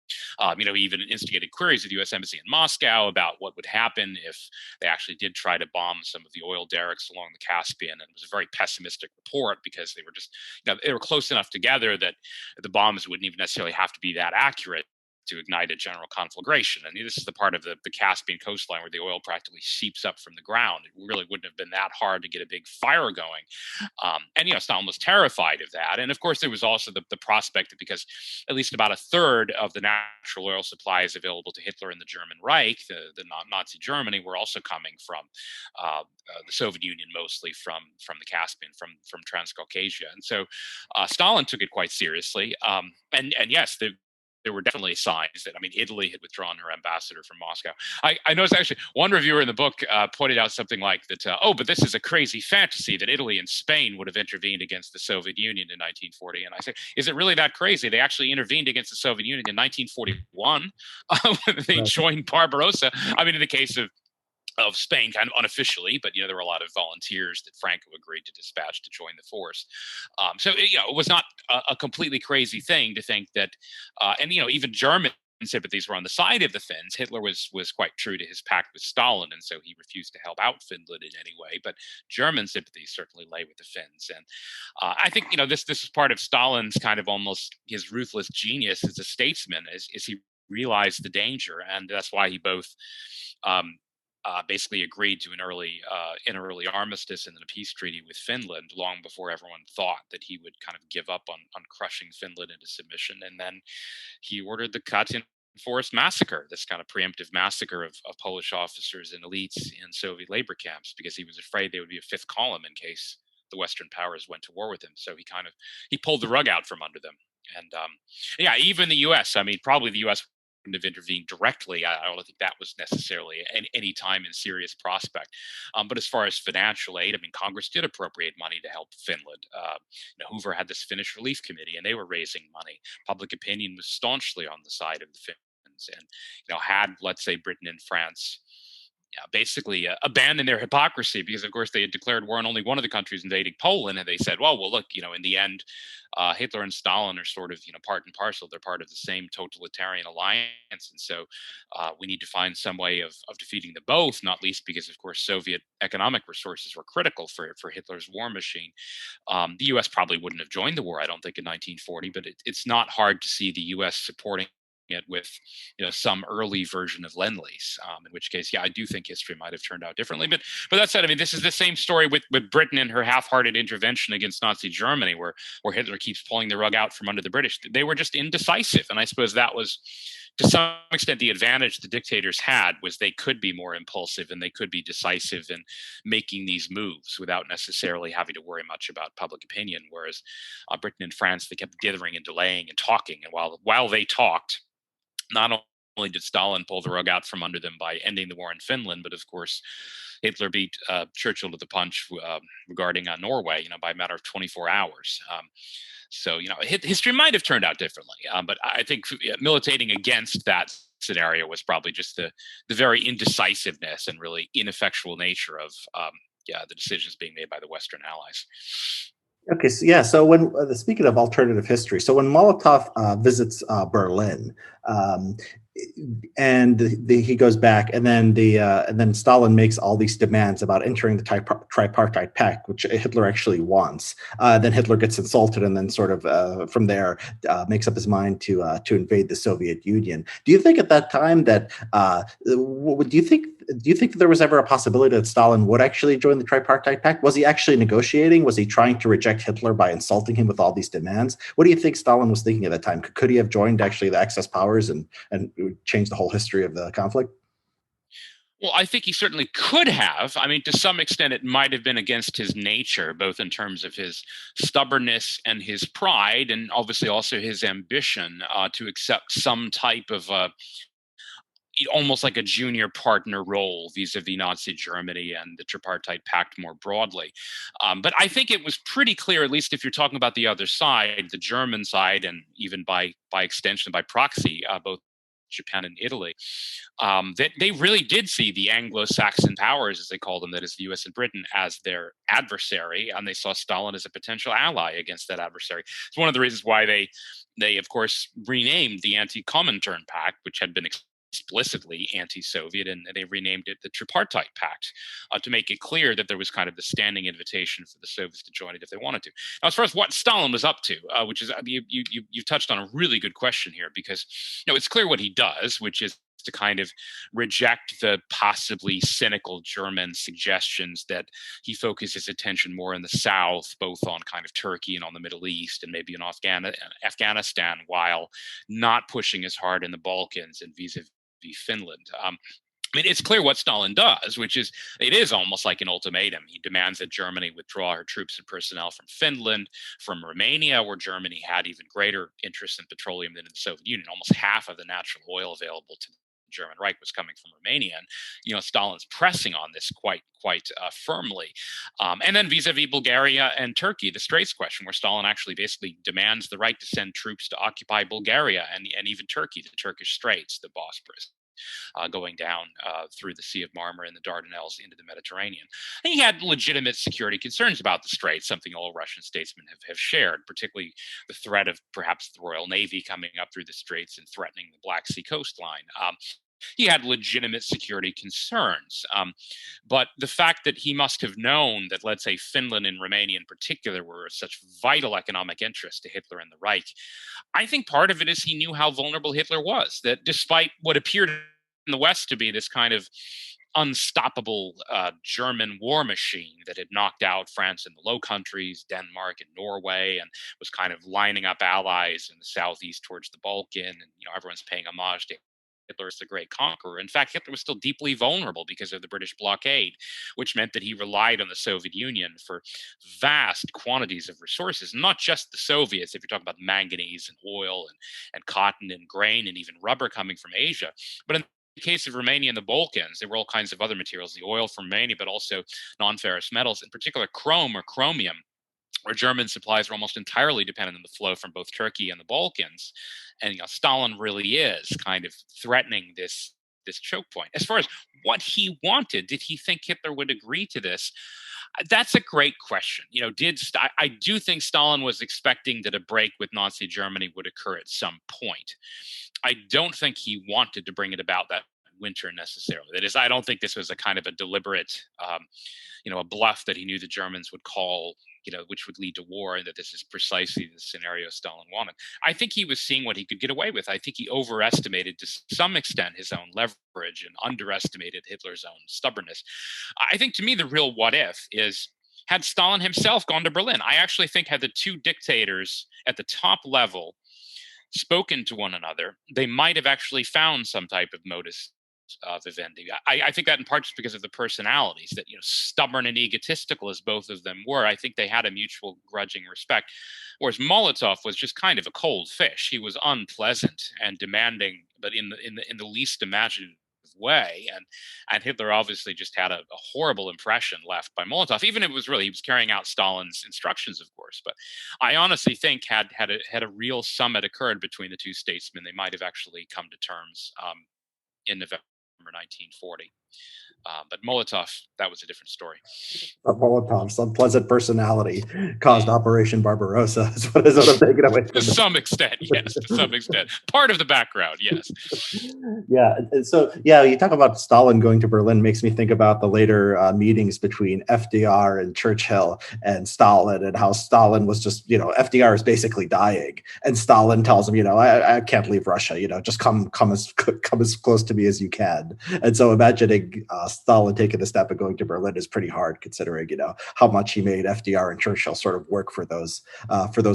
He even instigated queries at the U.S. Embassy in Moscow about what would happen if they actually did try to bomb some of the oil derricks along the Caspian. And it was a very pessimistic report because they were just, they were close enough together that the bombs wouldn't even necessarily have to be that accurate to ignite a general conflagration. And this is the part of the Caspian coastline where the oil practically seeps up from the ground. It really wouldn't have been that hard to get a big fire going. Stalin was terrified of that. And of course, there was also the prospect that because at least about a third of the natural oil supplies available to Hitler and the German Reich, the Nazi Germany, were also coming from the Soviet Union, mostly from the Caspian, from Transcaucasia. And so Stalin took it quite seriously. And yes, there were definitely signs that, Italy had withdrawn her ambassador from Moscow. I noticed actually one reviewer in the book pointed out something like that, but this is a crazy fantasy that Italy and Spain would have intervened against the Soviet Union in 1940. And I say, is it really that crazy? They actually intervened against the Soviet Union in 1941 when they Right. joined Barbarossa. In the case of Spain, kind of unofficially, but there were a lot of volunteers that Franco agreed to dispatch to join the force. It was not a completely crazy thing to think that, even German sympathies were on the side of the Finns. Hitler was quite true to his pact with Stalin, and so he refused to help out Finland in any way. But German sympathies certainly lay with the Finns, and I think this is part of Stalin's kind of almost his ruthless genius as a statesman, is he realized the danger, and that's why he both basically agreed to an early armistice and then a peace treaty with Finland long before everyone thought that he would kind of give up on crushing Finland into submission. And then he ordered the Katyn forest massacre, this kind of preemptive massacre of Polish officers and elites in Soviet labor camps, because he was afraid they would be a fifth column in case the Western powers went to war with him. So he pulled the rug out from under them. And even the U.S. Probably the U.S. wouldn't have intervened directly. I don't think that was necessarily any time in serious prospect. But as far as financial aid, Congress did appropriate money to help Finland. Hoover had this Finnish Relief Committee, and they were raising money. Public opinion was staunchly on the side of the Finns, and had, let's say, Britain and France basically abandoned their hypocrisy, because of course they had declared war on only one of the countries invading Poland, and they said, well, look, in the end, Hitler and Stalin are sort of part and parcel. They're part of the same totalitarian alliance, and so we need to find some way of defeating them both. Not least because, of course, Soviet economic resources were critical for Hitler's war machine. The U.S. probably wouldn't have joined the war, I don't think, in 1940, but it's not hard to see the U.S. supporting it with some early version of Lend-Lease, in which case, I do think history might have turned out differently. But that said, this is the same story with Britain and her half-hearted intervention against Nazi Germany, where Hitler keeps pulling the rug out from under the British. They were just indecisive, and I suppose that was, to some extent, the advantage the dictators had, was they could be more impulsive and they could be decisive in making these moves without necessarily having to worry much about public opinion. Whereas Britain and France, they kept dithering and delaying and talking, and while they talked, not only did Stalin pull the rug out from under them by ending the war in Finland, but of course, Hitler beat Churchill to the punch regarding Norway, by a matter of 24 hours. So, history might have turned out differently. But I think militating against that scenario was probably just the very indecisiveness and really ineffectual nature of the decisions being made by the Western allies. Okay, so yeah, so when speaking of alternative history, so when Molotov visits Berlin, um, and he goes back, and then Stalin makes all these demands about entering the tripartite pact, which Hitler actually wants. Then Hitler gets insulted, and then sort of from there makes up his mind to invade the Soviet Union. Do you think at that time that do you think there was ever a possibility that Stalin would actually join the tripartite pact? Was he actually negotiating? Was he trying to reject Hitler by insulting him with all these demands? What do you think Stalin was thinking at that time? Could he have joined actually the Axis powers and change the whole history of the conflict? Well, I think he certainly could have. I mean, to some extent, it might have been against his nature, both in terms of his stubbornness and his pride, and obviously also his ambition to accept some type of almost like a junior partner role vis-a-vis Nazi Germany and the tripartite pact more broadly. But I think it was pretty clear, at least if you're talking about the other side, the German side, and even by extension, by proxy, both Japan and Italy, that they really did see the Anglo-Saxon powers, as they call them, that is the U.S. and Britain, as their adversary, and they saw Stalin as a potential ally against that adversary. It's one of the reasons why they of course renamed the Anti-Comintern Pact, which had been explicitly anti-Soviet, and they renamed it the Tripartite Pact to make it clear that there was kind of the standing invitation for the Soviets to join it if they wanted to. Now, as far as what Stalin was up to, which is you've touched on a really good question here, because it's clear what he does, which is to kind of reject the possibly cynical German suggestions that he focus his attention more in the South, both on kind of Turkey and on the Middle East and maybe in Afghanistan, while not pushing as hard in the Balkans and vis-a-vis Finland. I mean, it's clear what Stalin does, which is it is almost like an ultimatum. He demands that Germany withdraw her troops and personnel from Finland, from Romania, where Germany had even greater interest in petroleum than in the Soviet Union. Almost half of the natural oil available to the German Reich was coming from Romania, and Stalin's pressing on this quite firmly. And then vis-a-vis Bulgaria and Turkey, the Straits question, where Stalin actually basically demands the right to send troops to occupy Bulgaria and even Turkey, the Turkish Straits, the Bosporus, going down through the Sea of Marmara and the Dardanelles into the Mediterranean. And he had legitimate security concerns about the Straits, something all Russian statesmen have shared, particularly the threat of perhaps the Royal Navy coming up through the Straits and threatening the Black Sea coastline. He had legitimate security concerns. But the fact that he must have known that, let's say, Finland and Romania in particular were such vital economic interests to Hitler and the Reich, I think part of it is he knew how vulnerable Hitler was, that despite what appeared in the West to be this kind of unstoppable German war machine that had knocked out France and the Low Countries, Denmark and Norway, and was kind of lining up allies in the southeast towards the Balkan, and everyone's paying homage to Hitler as the great conqueror. In fact, Hitler was still deeply vulnerable because of the British blockade, which meant that he relied on the Soviet Union for vast quantities of resources, not just the Soviets, if you're talking about manganese and oil and cotton and grain and even rubber coming from Asia, but in the case of Romania and the Balkans, there were all kinds of other materials, the oil from Romania, but also non-ferrous metals, in particular chrome or chromium, where German supplies were almost entirely dependent on the flow from both Turkey and the Balkans. And Stalin really is kind of threatening this choke point. As far as what he wanted, did he think Hitler would agree to this? That's a great question. I do think Stalin was expecting that a break with Nazi Germany would occur at some point. I don't think he wanted to bring it about that winter necessarily. That is, I don't think this was a kind of a deliberate, a bluff that he knew the Germans would call, which would lead to war, and that this is precisely the scenario Stalin wanted. I think he was seeing what he could get away with. I think he overestimated to some extent his own leverage and underestimated Hitler's own stubbornness. I think to me, the real what if is, had Stalin himself gone to Berlin, I actually think had the two dictators at the top level spoken to one another, they might have actually found some type of modus vivendi. I think that in part just because of the personalities, that stubborn and egotistical as both of them were, I think they had a mutual grudging respect. Whereas Molotov was just kind of a cold fish. He was unpleasant and demanding, but in the least imaginative way. And Hitler obviously just had a horrible impression left by Molotov, even if it was really, he was carrying out Stalin's instructions, of course. But I honestly think had a real summit occurred between the two statesmen, they might have actually come to terms in November 1940. But Molotov, that was a different story. Molotov's unpleasant personality caused Mm. Operation Barbarossa. Is what I'm taking away To from this. some extent, yes. To some extent, part of the background, yes. Yeah. So, yeah, you talk about Stalin going to Berlin makes me think about the later meetings between FDR and Churchill and Stalin, and how Stalin was just, FDR is basically dying, and Stalin tells him, I can't leave Russia. Just come as close to me as you can. And so, imagining Stalin taking the step of going to Berlin is pretty hard, considering how much he made FDR and Churchill sort of work for those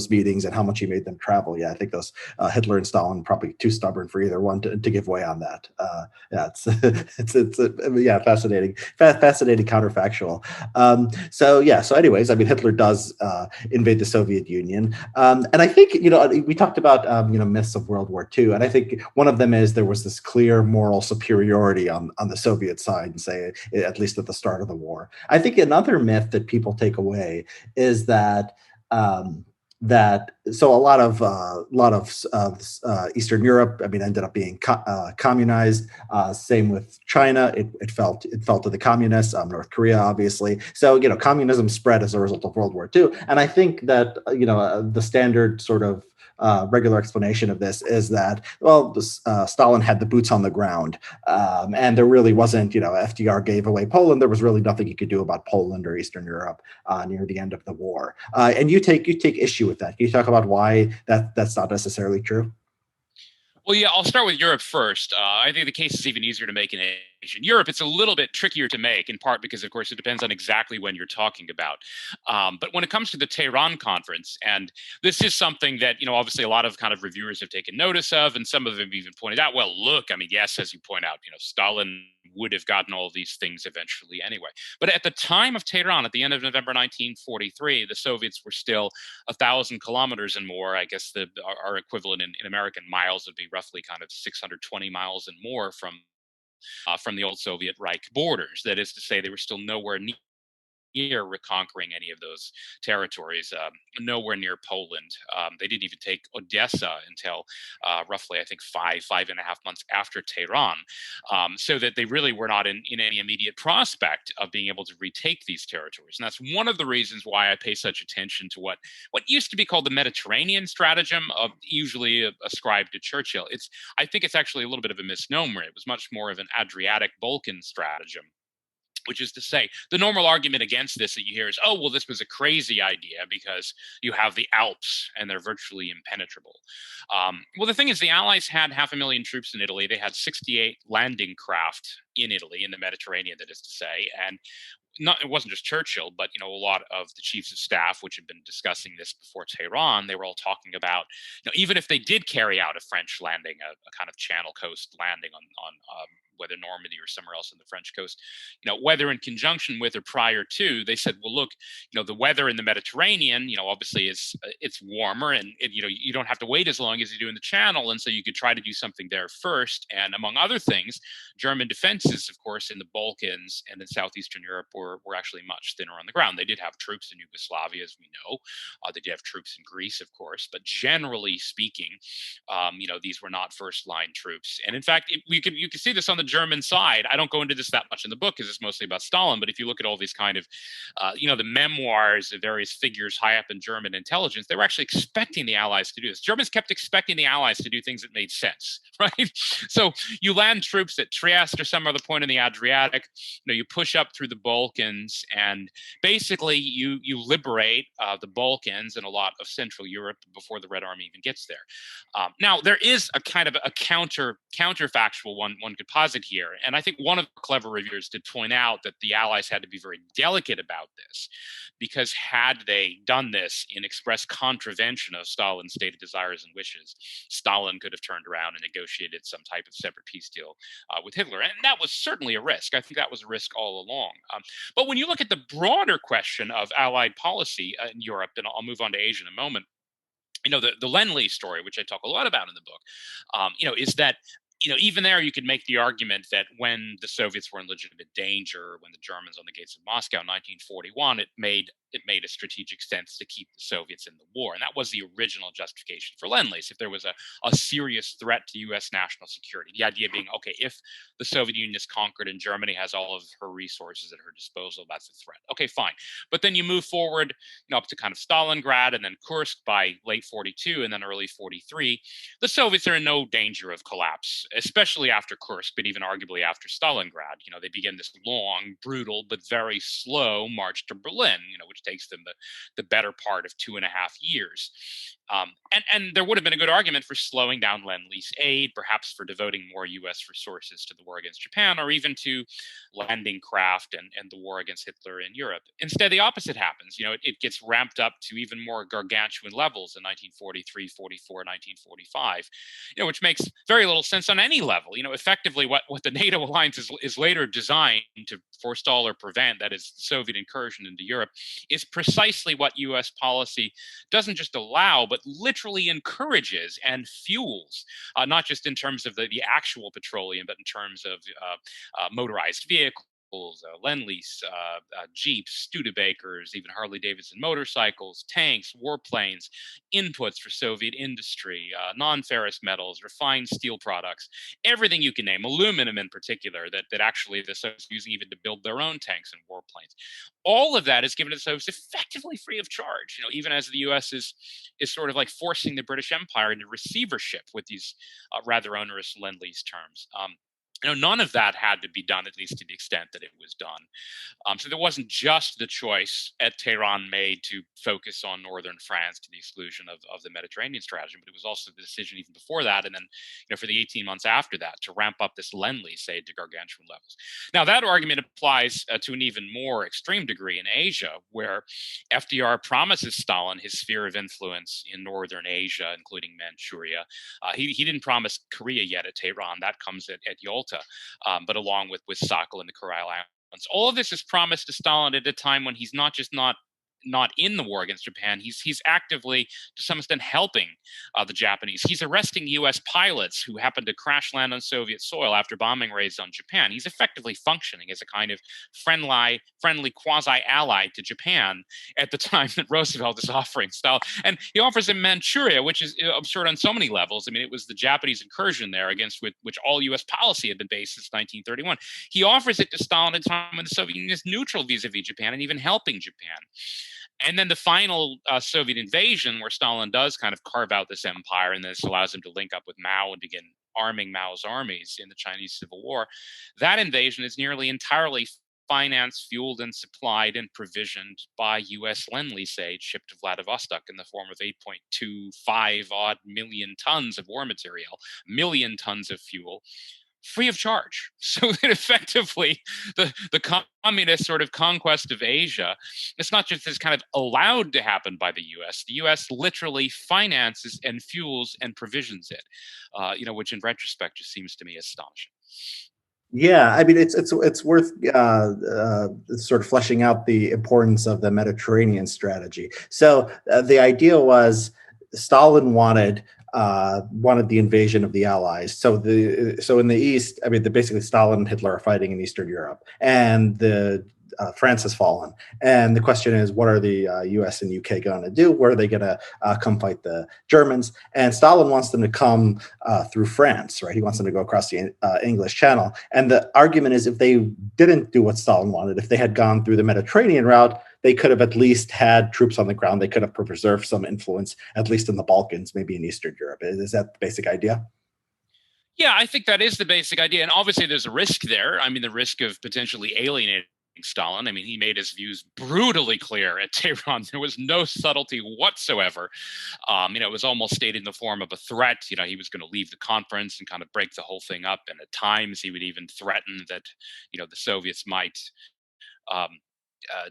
meetings, and how much he made them travel. Yeah, I think those Hitler and Stalin probably too stubborn for either one to give way on that. Yeah, yeah, fascinating counterfactual. So anyways, I mean, Hitler does invade the Soviet Union, and I think we talked about myths of World War II, and I think one of them is there was this clear moral superiority on the Soviet side, and say at least at the start of the war. I think another myth that people take away is that so a lot of Eastern Europe, I mean, ended up being communized. Same with China; it fell to the communists. North Korea, obviously. So communism spread as a result of World War II, and I think that the standard sort of regular explanation of this is that, well, Stalin had the boots on the ground, and there really wasn't, FDR gave away Poland. There was really nothing you could do about Poland or Eastern Europe near the end of the war. And you take issue with that. Can you talk about why that's not necessarily true? Well, yeah, I'll start with Europe first. I think the case is even easier to make in Asia. In Europe, it's a little bit trickier to make, in part because, of course, it depends on exactly when you're talking about. But when it comes to the Tehran conference, and this is something that, obviously a lot of kind of reviewers have taken notice of, and some of them even pointed out, well, look, I mean, yes, as you point out, Stalin would have gotten all these things eventually anyway. But at the time of Tehran, at the end of November 1943, the Soviets were still 1,000 kilometers and more. I guess our equivalent in American miles would be roughly kind of 620 miles and more from the old Soviet Reich borders. That is to say, they were still nowhere near reconquering any of those territories, nowhere near Poland. They didn't even take Odessa until roughly, I think, 5.5 months after Tehran. So that they really were not in any immediate prospect of being able to retake these territories. And that's one of the reasons why I pay such attention to what used to be called the Mediterranean stratagem, usually ascribed to Churchill. I think it's actually a little bit of a misnomer. It was much more of an Adriatic Balkan stratagem, which is to say, the normal argument against this that you hear is, oh, well, this was a crazy idea because you have the Alps and they're virtually impenetrable. Well, the thing is, the Allies had 500,000 troops in Italy. They had 68 landing craft in Italy, in the Mediterranean, that is to say. And it wasn't just Churchill, but a lot of the chiefs of staff, which had been discussing this before Tehran, they were all talking about, even if they did carry out a French landing, a kind of Channel Coast landing on whether Normandy or somewhere else on the French coast, whether in conjunction with or prior to, they said, well, look, the weather in the Mediterranean, obviously it's warmer, and you don't have to wait as long as you do in the Channel, and so you could try to do something there first. And among other things, German defenses, of course, in the Balkans and in southeastern Europe were actually much thinner on the ground. They did have troops in Yugoslavia, as we know. They did have troops in Greece, of course, but generally speaking, these were not first line troops. And in fact, you can see this on the German side. I don't go into this that much in the book because it's mostly about Stalin. But if you look at all these kind of, the memoirs of various figures high up in German intelligence, they were actually expecting the Allies to do this. Germans kept expecting the Allies to do things that made sense, right? So you land troops at Trieste or some other point in the Adriatic. You push up through the Balkans, and basically you liberate the Balkans and a lot of Central Europe before the Red Army even gets there. Now, there is a kind of a counterfactual one could posit here, and I think one of the clever reviewers did point out that the Allies had to be very delicate about this, because had they done this in express contravention of Stalin's stated desires and wishes, Stalin could have turned around and negotiated some type of separate peace deal with Hitler, and that was certainly a risk. I think that was a risk all along. But when you look at the broader question of Allied policy in Europe, and I'll move on to Asia in a moment, the Lend-Lease story, which I talk a lot about in the book, is that even there you could make the argument that when the Soviets were in legitimate danger, when the Germans on the gates of Moscow in 1941, it made it made a strategic sense to keep the Soviets in the war. And that was the original justification for Lend-Lease. If there was a serious threat to US national security, the idea being, okay, if the Soviet Union is conquered and Germany has all of her resources at her disposal, that's a threat. Okay, fine. But then you move forward, up to kind of Stalingrad and then Kursk by late 42 and then early 43. The Soviets are in no danger of collapse, especially after Kursk, but even arguably after Stalingrad. They begin this long, brutal, but very slow march to Berlin, which takes them the better part of 2.5 years. And there would have been a good argument for slowing down Lend-Lease aid, perhaps for devoting more U.S. resources to the war against Japan, or even to landing craft and the war against Hitler in Europe. Instead, the opposite happens. It gets ramped up to even more gargantuan levels in 1943, 44, 1945, which makes very little sense on any level. Effectively, what the NATO alliance is later designed to forestall or prevent, that is, the Soviet incursion into Europe, is precisely what U.S. policy doesn't just allow, but literally encourages and fuels, not just in terms of the actual petroleum, but in terms of motorized vehicles, Lend-Lease, Jeeps, Studebakers, even Harley-Davidson motorcycles, tanks, warplanes, inputs for Soviet industry, non-ferrous metals, refined steel products, everything you can name, aluminum in particular, that actually the Soviets are using even to build their own tanks and warplanes. All of that is given to the Soviets effectively free of charge, even as the U.S. is sort of like forcing the British Empire into receivership with these rather onerous Lend-Lease terms. None of that had to be done, at least to the extent that it was done. So there wasn't just the choice at Tehran made to focus on northern France to the exclusion of the Mediterranean strategy, but it was also the decision even before that, and then for the 18 months after that, to ramp up this Lend-Lease aid to gargantuan levels. Now that argument applies to an even more extreme degree in Asia, where FDR promises Stalin his sphere of influence in northern Asia, including Manchuria. He didn't promise Korea yet at Tehran; that comes at Yalta, but along with Sakhalin and the Kuril Islands. All of this is promised to Stalin at a time when he's not just not in the war against Japan. He's actively, to some extent, helping the Japanese. He's arresting U.S. pilots who happened to crash land on Soviet soil after bombing raids on Japan. He's effectively functioning as a kind of friendly quasi-ally to Japan at the time that Roosevelt is offering Stalin. And he offers him Manchuria, which is absurd on so many levels. I mean, it was the Japanese incursion there against which all U.S. policy had been based since 1931. He offers it to Stalin at a time when the Soviet Union is neutral vis-a-vis Japan and even helping Japan. And then the final Soviet invasion, where Stalin does kind of carve out this empire, and this allows him to link up with Mao and begin arming Mao's armies in the Chinese Civil War. That invasion is nearly entirely financed, fueled, and supplied and provisioned by U.S. Lend-Lease aid shipped to Vladivostok in the form of 8.25 odd million tons of war material, million tons of fuel, free of charge. So that effectively the communist sort of conquest of Asia, it's not just this kind of allowed to happen by the U.S. The U.S. literally finances and fuels and provisions it, which in retrospect just seems to me astonishing. Yeah, I mean it's worth sort of fleshing out the importance of the Mediterranean strategy. So the idea was Stalin wanted the invasion of the Allies. So in the East, I mean, basically Stalin and Hitler are fighting in Eastern Europe, and France has fallen. And the question is, what are the U.S. and U.K. going to do? Where are they going to come fight the Germans? And Stalin wants them to come through France, right? He wants them to go across the English Channel. And the argument is, if they didn't do what Stalin wanted, if they had gone through the Mediterranean route, they could have at least had troops on the ground. They could have preserved some influence, at least in the Balkans, maybe in Eastern Europe. Is that the basic idea? Yeah, I think that is the basic idea. And obviously there's a risk there. I mean, the risk of potentially alienating Stalin. I mean, he made his views brutally clear at Tehran. There was no subtlety whatsoever. It was almost stated in the form of a threat. He was going to leave the conference and kind of break the whole thing up. And at times he would even threaten that, the Soviets might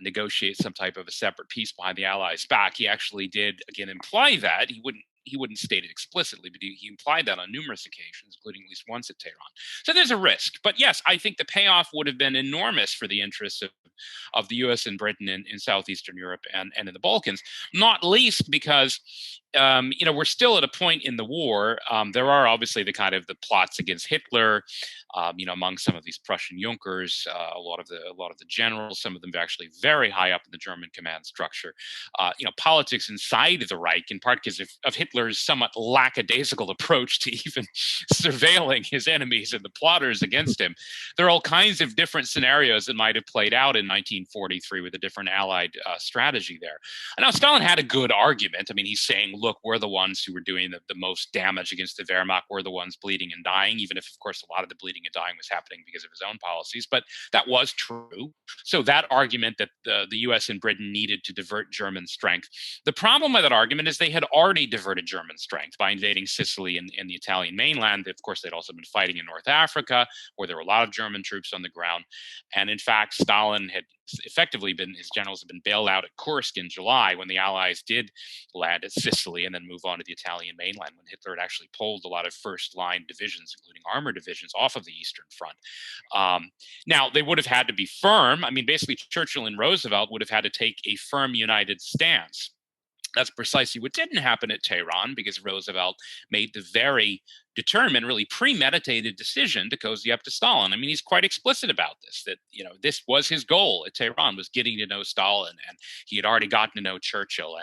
negotiate some type of a separate peace behind the Allies' back. He actually did, again, imply that. He wouldn't he wouldn't state it explicitly, but he implied that on numerous occasions, including at least once at Tehran. So there's a risk. But yes, I think the payoff would have been enormous for the interests of the US and Britain in Southeastern Europe and in the Balkans, not least because we're still at a point in the war. There are obviously the plots against Hitler, among some of these Prussian Junkers, a lot of the generals, some of them actually very high up in the German command structure. Politics inside the Reich, in part because of Hitler's somewhat lackadaisical approach to even surveilling his enemies and the plotters against him. There are all kinds of different scenarios that might have played out in 1943 with a different Allied strategy there. And now Stalin had a good argument. I mean, he's saying, look, we're the ones who were doing the most damage against the Wehrmacht. We're the ones bleeding and dying, even if, of course, a lot of the bleeding and dying was happening because of his own policies. But that was true. So that argument that the US and Britain needed to divert German strength. The problem with that argument is they had already diverted German strength by invading Sicily and the Italian mainland. Of course, they'd also been fighting in North Africa, where there were a lot of German troops on the ground. And in fact, Stalin had effectively his generals had been bailed out at Kursk in July when the Allies did land at Sicily and then move on to the Italian mainland, when Hitler had actually pulled a lot of first-line divisions, including armored divisions, off of the Eastern Front. Now, they would have had to be firm. I mean, basically, Churchill and Roosevelt would have had to take a firm, united stance. That's precisely what didn't happen at Tehran, because Roosevelt made the very determined, really premeditated decision to cozy up to Stalin. I mean, he's quite explicit about this, that, this was his goal at Tehran, was getting to know Stalin, and he had already gotten to know Churchill,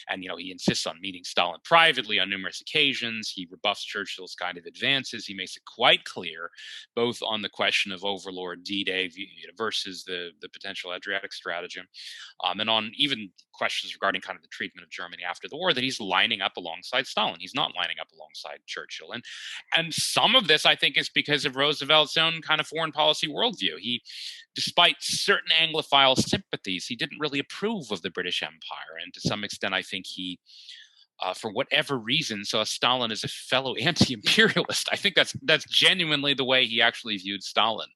and he insists on meeting Stalin privately on numerous occasions. He rebuffs Churchill's kind of advances. He makes it quite clear, both on the question of Overlord D-Day versus the potential Adriatic stratagem, and on even questions regarding kind of the treatment of Germany after the war, that he's lining up alongside Stalin. He's not lining up alongside Churchill. And some of this, I think, is because of Roosevelt's own kind of foreign policy worldview. He, despite certain Anglophile sympathies, he didn't really approve of the British Empire. And to some extent, I think he, for whatever reason, saw Stalin as a fellow anti-imperialist. I think that's genuinely the way he actually viewed Stalin.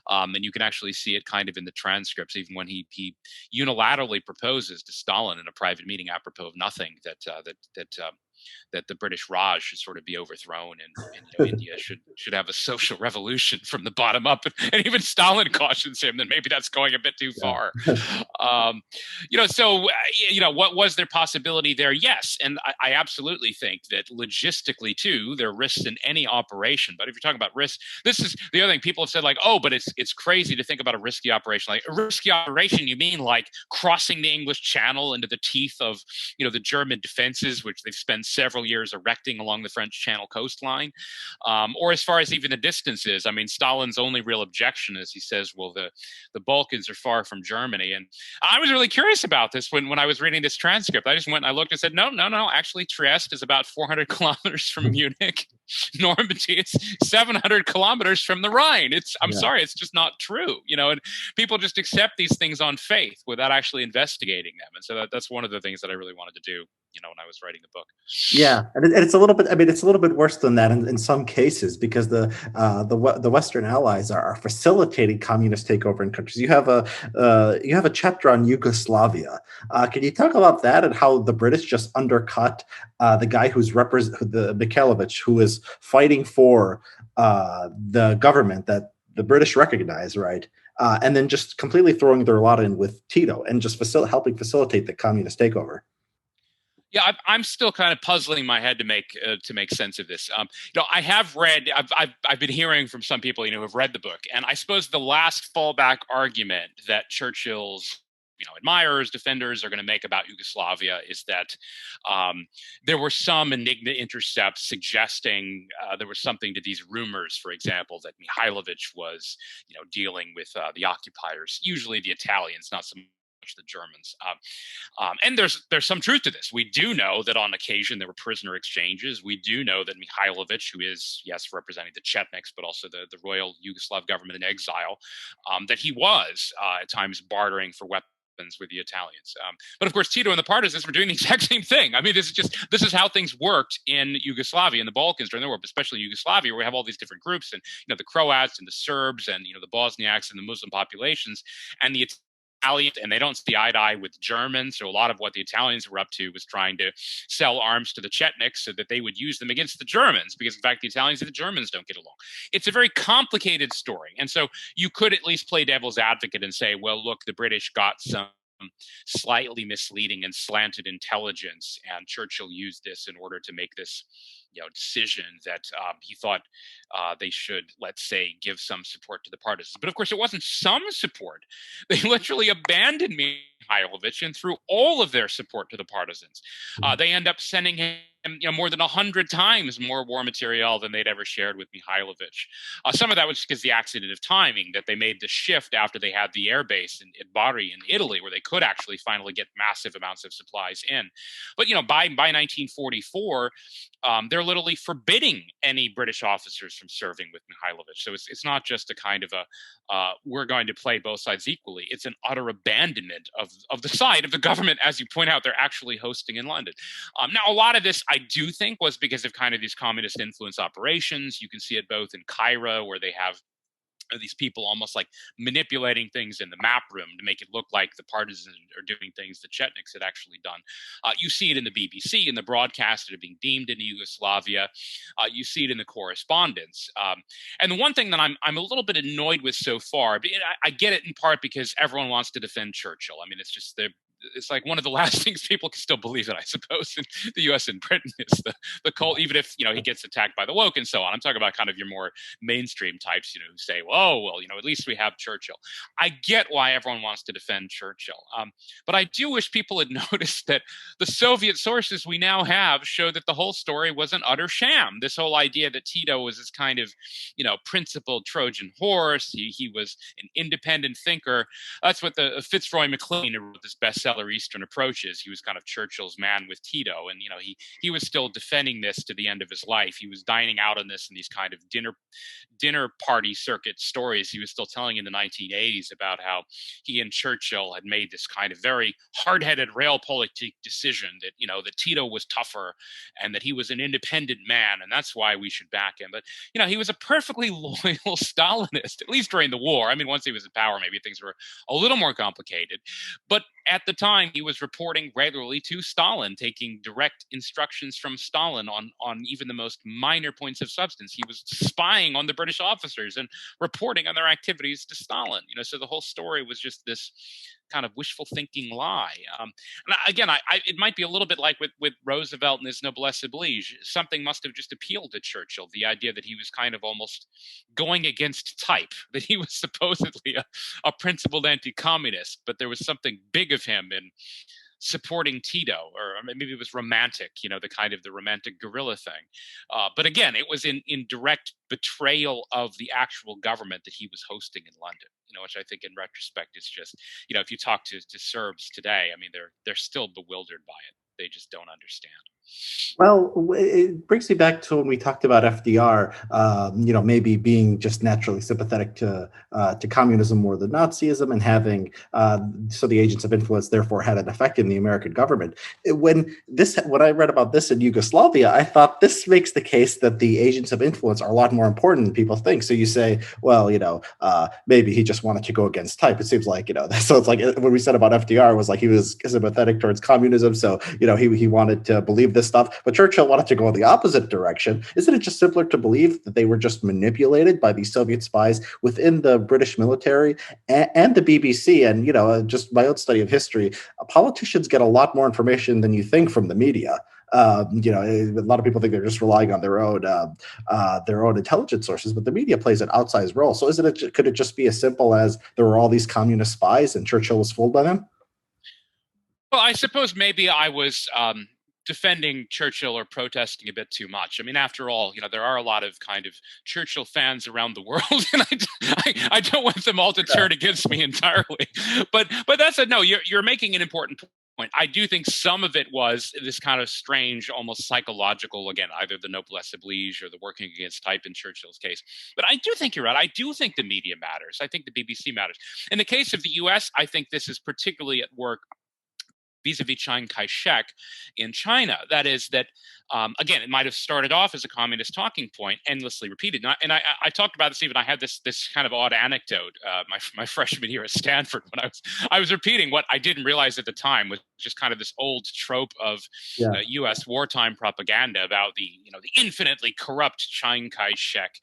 And you can actually see it kind of in the transcripts, even when he unilaterally proposes to Stalin in a private meeting, apropos of nothing, that the British Raj should sort of be overthrown, and India should have a social revolution from the bottom up. And even Stalin cautions him that maybe that's going a bit too far. What was their possibility there? Yes, and I absolutely think that logistically too, there are risks in any operation. But if you're talking about risk, this is the other thing. People have said, like, oh, but it's crazy to think about a risky operation. Like, a risky operation, you mean like crossing the English Channel into the teeth of the German defenses, which they've spent several years erecting along the French Channel coastline, or as far as even the distances. I mean, Stalin's only real objection is he says, well, the Balkans are far from Germany. And I was really curious about this when I was reading this transcript. I just went and I looked and said, no, actually Trieste is about 400 kilometers from Munich. Normandy, it's 700 kilometers from the Rhine. I'm sorry, it's just not true, and people just accept these things on faith without actually investigating them. And so that's one of the things that I really wanted to do, when I was writing the book. Yeah, and it's a little bit. I mean, it's a little bit worse than that in some cases, because the Western Allies are facilitating communist takeover in countries. You have a chapter on Yugoslavia. Can you talk about that and how the British just undercut the guy who's the Mikhailovich, who is fighting for the government that the British recognize, right? And then just completely throwing their lot in with Tito and just helping facilitate the communist takeover. Yeah, I'm still kind of puzzling my head to make sense of this. I have read, I've been hearing from some people, who have read the book, and I suppose the last fallback argument that Churchill's admirers, defenders are going to make about Yugoslavia is that there were some Enigma intercepts suggesting there was something to these rumors, for example, that Mihailovich was, dealing with the occupiers, usually the Italians, not so much the Germans. And there's some truth to this. We do know that on occasion there were prisoner exchanges. We do know that Mihailovich, who is, yes, representing the Chetniks, but also the royal Yugoslav government in exile, that he was at times bartering for weapons with the Italians. But of course, Tito and the partisans were doing the exact same thing. I mean, this is how things worked in Yugoslavia, in the Balkans during the war, but especially in Yugoslavia, where we have all these different groups, and the Croats and the Serbs and the Bosniaks and the Muslim populations, and the and they don't see eye to eye with Germans. So a lot of what the Italians were up to was trying to sell arms to the Chetniks so that they would use them against the Germans, because in fact the Italians and the Germans don't get along. It's a very complicated story, and so you could at least play devil's advocate and say, well, look, the British got some slightly misleading and slanted intelligence, and Churchill used this in order to make this decision that he thought they should, let's say, give some support to the partisans. But of course, it wasn't some support. They literally abandoned Mihailovich and threw all of their support to the partisans. They end up sending him more than 100 times more war material than they'd ever shared with Mihailovich. Some of that was because the accident of timing, that they made the shift after they had the air base in Bari in Italy, where they could actually finally get massive amounts of supplies in. But by 1944, they're literally forbidding any British officers from serving with Mihailovich. So it's not just a kind of we're going to play both sides equally. It's an utter abandonment of the side of the government, as you point out, they're actually hosting in London. Now, a lot of this, I do think, was because of kind of these communist influence operations. You can see it both in Cairo, where they have these people almost like manipulating things in the map room to make it look like the partisans are doing things the Chetniks had actually done. You see it in the BBC, in the broadcasts that are being beamed into Yugoslavia. You see it in the correspondence. And the one thing that I'm a little bit annoyed with so far, I get it in part because everyone wants to defend Churchill. I mean, it's like one of the last things people can still believe, I suppose, in the U.S. and Britain is the cult, even if he gets attacked by the woke and so on. I'm talking about kind of your more mainstream types, who say, well, at least we have Churchill. I get why everyone wants to defend Churchill, but I do wish people had noticed that the Soviet sources we now have show that the whole story was an utter sham. This whole idea that Tito was this kind of principled Trojan horse, he was an independent thinker. That's what the Fitzroy McLean, who wrote this bestseller Eastern Approaches, he was kind of Churchill's man with Tito, and he was still defending this to the end of his life. He was dining out on this in these kind of dinner party circuit stories he was still telling in the 1980s about how he and Churchill had made this kind of very hard-headed realpolitik decision that that Tito was tougher and that he was an independent man, and that's why we should back him. But he was a perfectly loyal Stalinist, at least during the war. I mean, once he was in power, maybe things were a little more complicated. But at the time, he was reporting regularly to Stalin, taking direct instructions from Stalin on even the most minor points of substance. He was spying on the British officers and reporting on their activities to Stalin. So the whole story was just this kind of wishful thinking lie. And again, it might be a little bit like with Roosevelt and his noblesse oblige. Something must have just appealed to Churchill, the idea that he was kind of almost going against type, that he was supposedly a principled anti-communist, but there was something big of him in supporting Tito, or maybe it was romantic, the kind of the romantic guerrilla thing. But again, it was in direct betrayal of the actual government that he was hosting in London, which I think in retrospect is just, if you talk to Serbs today, I mean, they're still bewildered by it. They just don't understand. Well, it brings me back to when we talked about FDR, maybe being just naturally sympathetic to communism more than Nazism, and having so the agents of influence therefore had an effect in the American government. When I read about this in Yugoslavia, I thought this makes the case that the agents of influence are a lot more important than people think. So you say, well, maybe he just wanted to go against type. It seems like so it's like what we said about FDR was like he was sympathetic towards communism, so he wanted to believe this stuff. But Churchill wanted to go in the opposite direction. Isn't it just simpler to believe that they were just manipulated by these Soviet spies within the British military and the BBC? And, just my own study of history, politicians get a lot more information than you think from the media. A lot of people think they're just relying on their own intelligence sources, but the media plays an outsized role. So could it just be as simple as there were all these communist spies and Churchill was fooled by them? Well, I suppose maybe I was defending Churchill or protesting a bit too much. I mean, after all, there are a lot of kind of Churchill fans around the world, and I don't want them all to turn against me entirely. But that's no. You're making an important point. I do think some of it was this kind of strange, almost psychological, again, either the noblesse oblige or the working against type in Churchill's case. But I do think you're right. I do think the media matters. I think the BBC matters. In the case of the U.S., I think this is particularly at work vis-a-vis Chiang Kai-shek in China. That is that, again, it might have started off as a communist talking point, endlessly repeated. And I talked about this even. I had this kind of odd anecdote my freshman year at Stanford when I was repeating what I didn't realize at the time was just kind of this old trope of Yeah. U.S. wartime propaganda about the infinitely corrupt Chiang Kai-shek,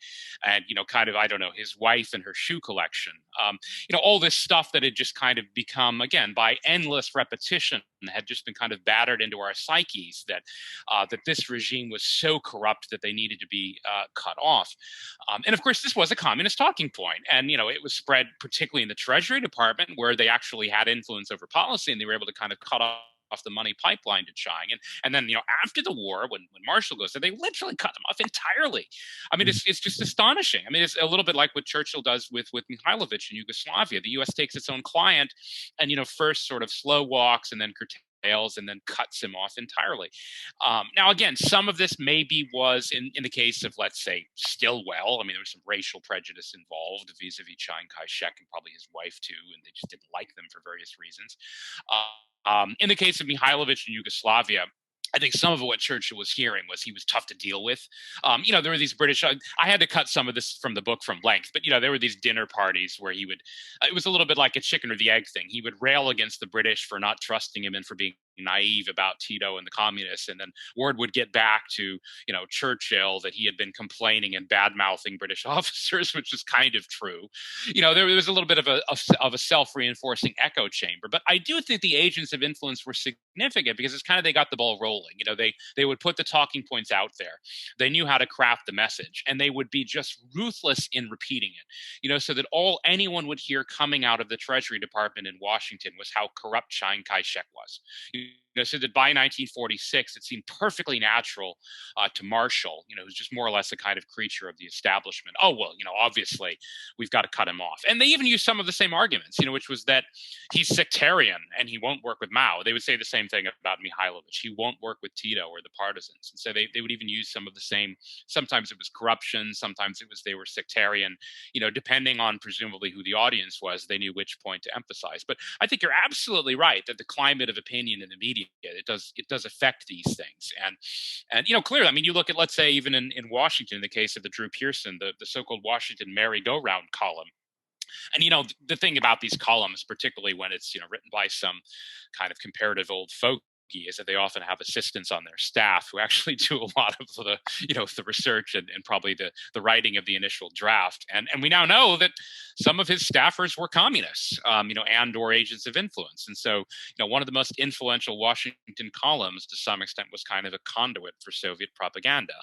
and kind of, I don't know, his wife and her shoe collection. All this stuff that had just kind of become, again, by endless repetition, had just been kind of battered into our psyches that this regime was so corrupt that they needed to be cut off. And of course, this was a communist talking point, and it was spread particularly in the Treasury Department, where they actually had influence over policy, and they were able to kind of cut off the money pipeline to China. And then, after the war, when Marshall goes there, they literally cut them off entirely. I mean, it's just astonishing. I mean, it's a little bit like what Churchill does with Mihailovich in Yugoslavia. The U.S. takes its own client and, first sort of slow walks and then curtails and then cuts him off entirely. Now, again, some of this maybe was in the case of, let's say, Stilwell. I mean, there was some racial prejudice involved vis-a-vis Chiang Kai-shek and probably his wife too, and they just didn't like them for various reasons. In the case of Mihailovich in Yugoslavia, I think some of what Churchill was hearing was he was tough to deal with. There were these British. I had to cut some of this from the book from length, but there were these dinner parties where he would. It was a little bit like a chicken or the egg thing. He would rail against the British for not trusting him and for being naive about Tito and the communists, and then word would get back to Churchill that he had been complaining and bad mouthing British officers, which is kind of true. There was a little bit of a self-reinforcing echo chamber, but I do think the agents of influence were significant because it's kind of they got the ball rolling. They would put the talking points out there. They knew how to craft the message, and they would be just ruthless in repeating it. So that all anyone would hear coming out of the Treasury Department in Washington was how corrupt Chiang Kai-shek was. So that by 1946, it seemed perfectly natural to Marshall, who's just more or less a kind of creature of the establishment. Oh, well, obviously we've got to cut him off. And they even used some of the same arguments, which was that he's sectarian and he won't work with Mao. They would say the same thing about Mihailovich. He won't work with Tito or the partisans. And so they would even use some of the same. Sometimes it was corruption. Sometimes it was they were sectarian, depending on presumably who the audience was, they knew which point to emphasize. But I think you're absolutely right that the climate of opinion in the media, it does affect these things. And clearly, I mean, you look at, let's say, even in Washington, in the case of the Drew Pearson, the so-called Washington merry-go-round column. And the thing about these columns, particularly when it's written by some kind of comparative old folk, is that they often have assistants on their staff who actually do a lot of the research and probably the writing of the initial draft. And we now know that some of his staffers were communists, and or agents of influence. And so, one of the most influential Washington columns to some extent was kind of a conduit for Soviet propaganda.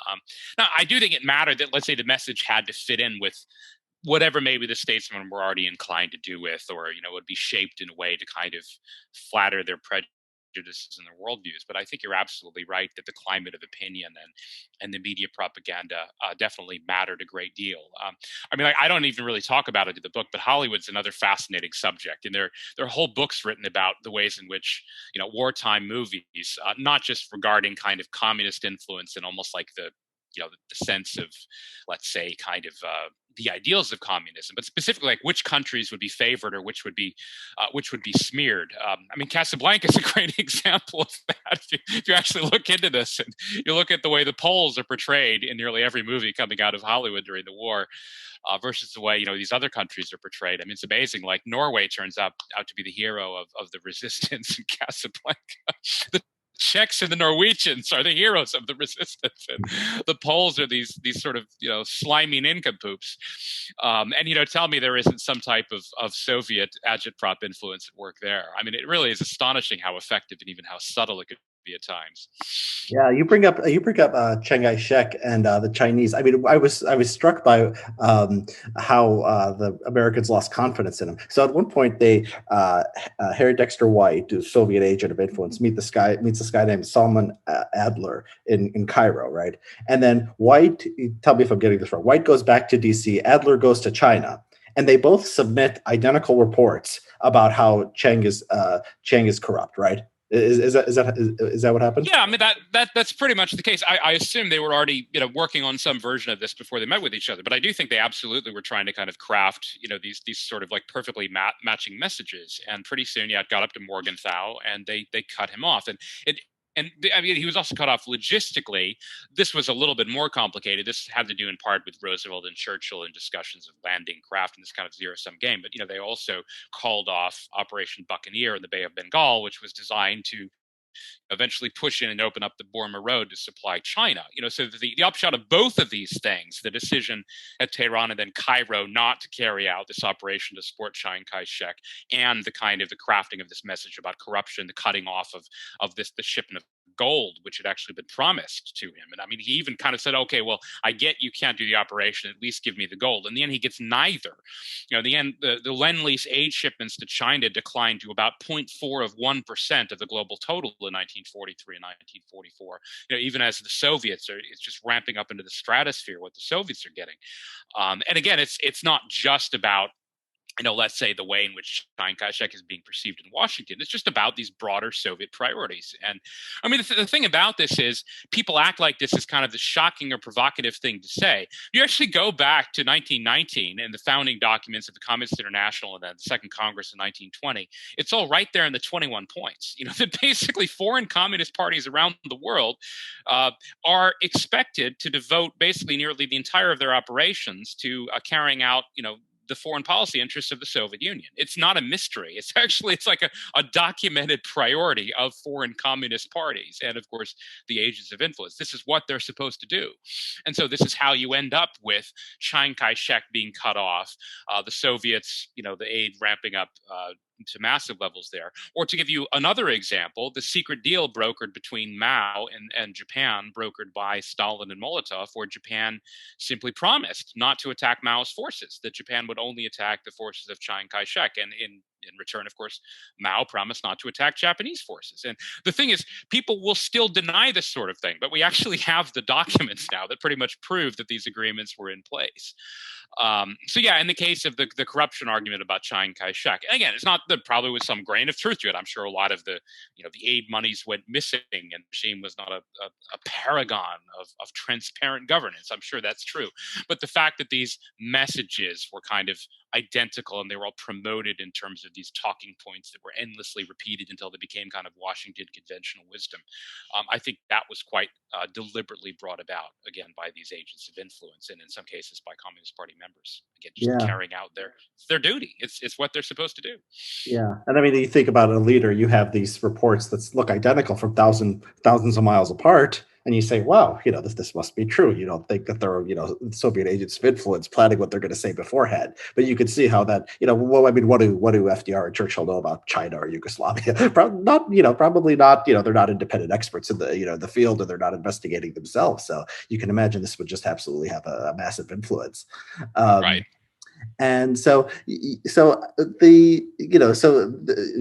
Now, I do think it mattered that, let's say, the message had to fit in with whatever maybe the statesmen were already inclined to do with, or, would be shaped in a way to kind of flatter their prejudices and their worldviews. But I think you're absolutely right that the climate of opinion and the media propaganda definitely mattered a great deal. I don't even really talk about it in the book, but Hollywood's another fascinating subject. And there are whole books written about the ways in which, wartime movies, not just regarding kind of communist influence and almost like the sense of, let's say, kind of the ideals of communism, but specifically like which countries would be favored or which would be smeared. Casablanca is a great example of that. If you actually look into this and you look at the way the Poles are portrayed in nearly every movie coming out of Hollywood during the war, versus the way these other countries are portrayed. I mean, it's amazing. Like Norway turns out to be the hero of the resistance in Casablanca. The Czechs and the Norwegians are the heroes of the resistance, and the Poles are these sort of slimy nincompoops. And tell me there isn't some type of Soviet agitprop influence at work there. I mean, it really is astonishing how effective and even how subtle it could be at times. Yeah, you bring up Chiang Kai-shek and the Chinese. I mean, I was struck by how the Americans lost confidence in him. So at one point, they Harry Dexter White, a Soviet agent of influence, meets this guy named Salman Adler in Cairo, right? And then White, tell me if I'm getting this wrong. White goes back to D.C. Adler goes to China, and they both submit identical reports about how Chiang is corrupt, right? Is that what happened? Yeah, I mean that's pretty much the case. I assume they were already working on some version of this before they met with each other, but I do think they absolutely were trying to kind of craft these sort of like perfectly matching messages. And pretty soon, yeah, it got up to Morgenthau, and they cut him off. I mean, he was also cut off logistically. This was a little bit more complicated. This had to do in part with Roosevelt and Churchill in discussions of landing craft in this kind of zero-sum game. But they also called off Operation Buccaneer in the Bay of Bengal, which was designed to eventually push in and open up the Burma Road to supply China. So the upshot of both of these things, the decision at Tehran and then Cairo not to carry out this operation to support Chiang Kai-shek, and the crafting of this message about corruption, the cutting off of the shipment of gold, which had actually been promised to him. And I mean, he even kind of said, okay, well, I get you can't do the operation, at least give me the gold. In the end, he gets neither. In the end, the Lend-Lease aid shipments to China declined to about 0.4% of the global total in 1943 and 1944. Even as the Soviets it's just ramping up into the stratosphere what the Soviets are getting. And again, it's not just about let's say the way in which Chiang Kai-shek is being perceived in Washington. It's just about these broader Soviet priorities. And I mean, the thing about this is people act like this is kind of the shocking or provocative thing to say. You actually go back to 1919 and the founding documents of the Communist International and then the Second Congress in 1920. It's all right there in the 21 points. That basically foreign communist parties around the world are expected to devote basically nearly the entire of their operations to carrying out, the foreign policy interests of the Soviet Union. It's not a mystery. It's like a documented priority of foreign communist parties and, of course, the agents of influence. This is what they're supposed to do. And so this is how you end up with Chiang Kai-shek being cut off, the Soviets, the aid ramping up to massive levels there. Or to give you another example, the secret deal brokered between Mao and Japan, brokered by Stalin and Molotov, where Japan simply promised not to attack Mao's forces, that Japan would only attack the forces of Chiang Kai-shek. And in return, of course, Mao promised not to attack Japanese forces. And the thing is, people will still deny this sort of thing, but we actually have the documents now that pretty much prove that these agreements were in place. So yeah, in the case of the corruption argument about Chiang Kai-shek, and again, it's not that probably with some grain of truth to it. I'm sure a lot of the the aid monies went missing, and the regime was not a paragon of transparent governance. I'm sure that's true, but the fact that these messages were kind of identical and they were all promoted in terms of these talking points that were endlessly repeated until they became kind of Washington conventional wisdom. I think that was quite deliberately brought about, again, by these agents of influence, and in some cases by Communist Party members. Again, just Yeah. carrying out their duty. It's what they're supposed to do. Yeah, and I mean, you think about a leader, you have these reports that look identical from thousands of miles apart, and you say, "Wow, this must be true." You don't think that there are Soviet agents of influence planning what they're going to say beforehand, but you could see how that well, I mean, what do FDR and Churchill know about China or Yugoslavia? Probably not. They're not independent experts in the field, and they're not investigating themselves. So you can imagine this would just absolutely have a massive influence. Right. And the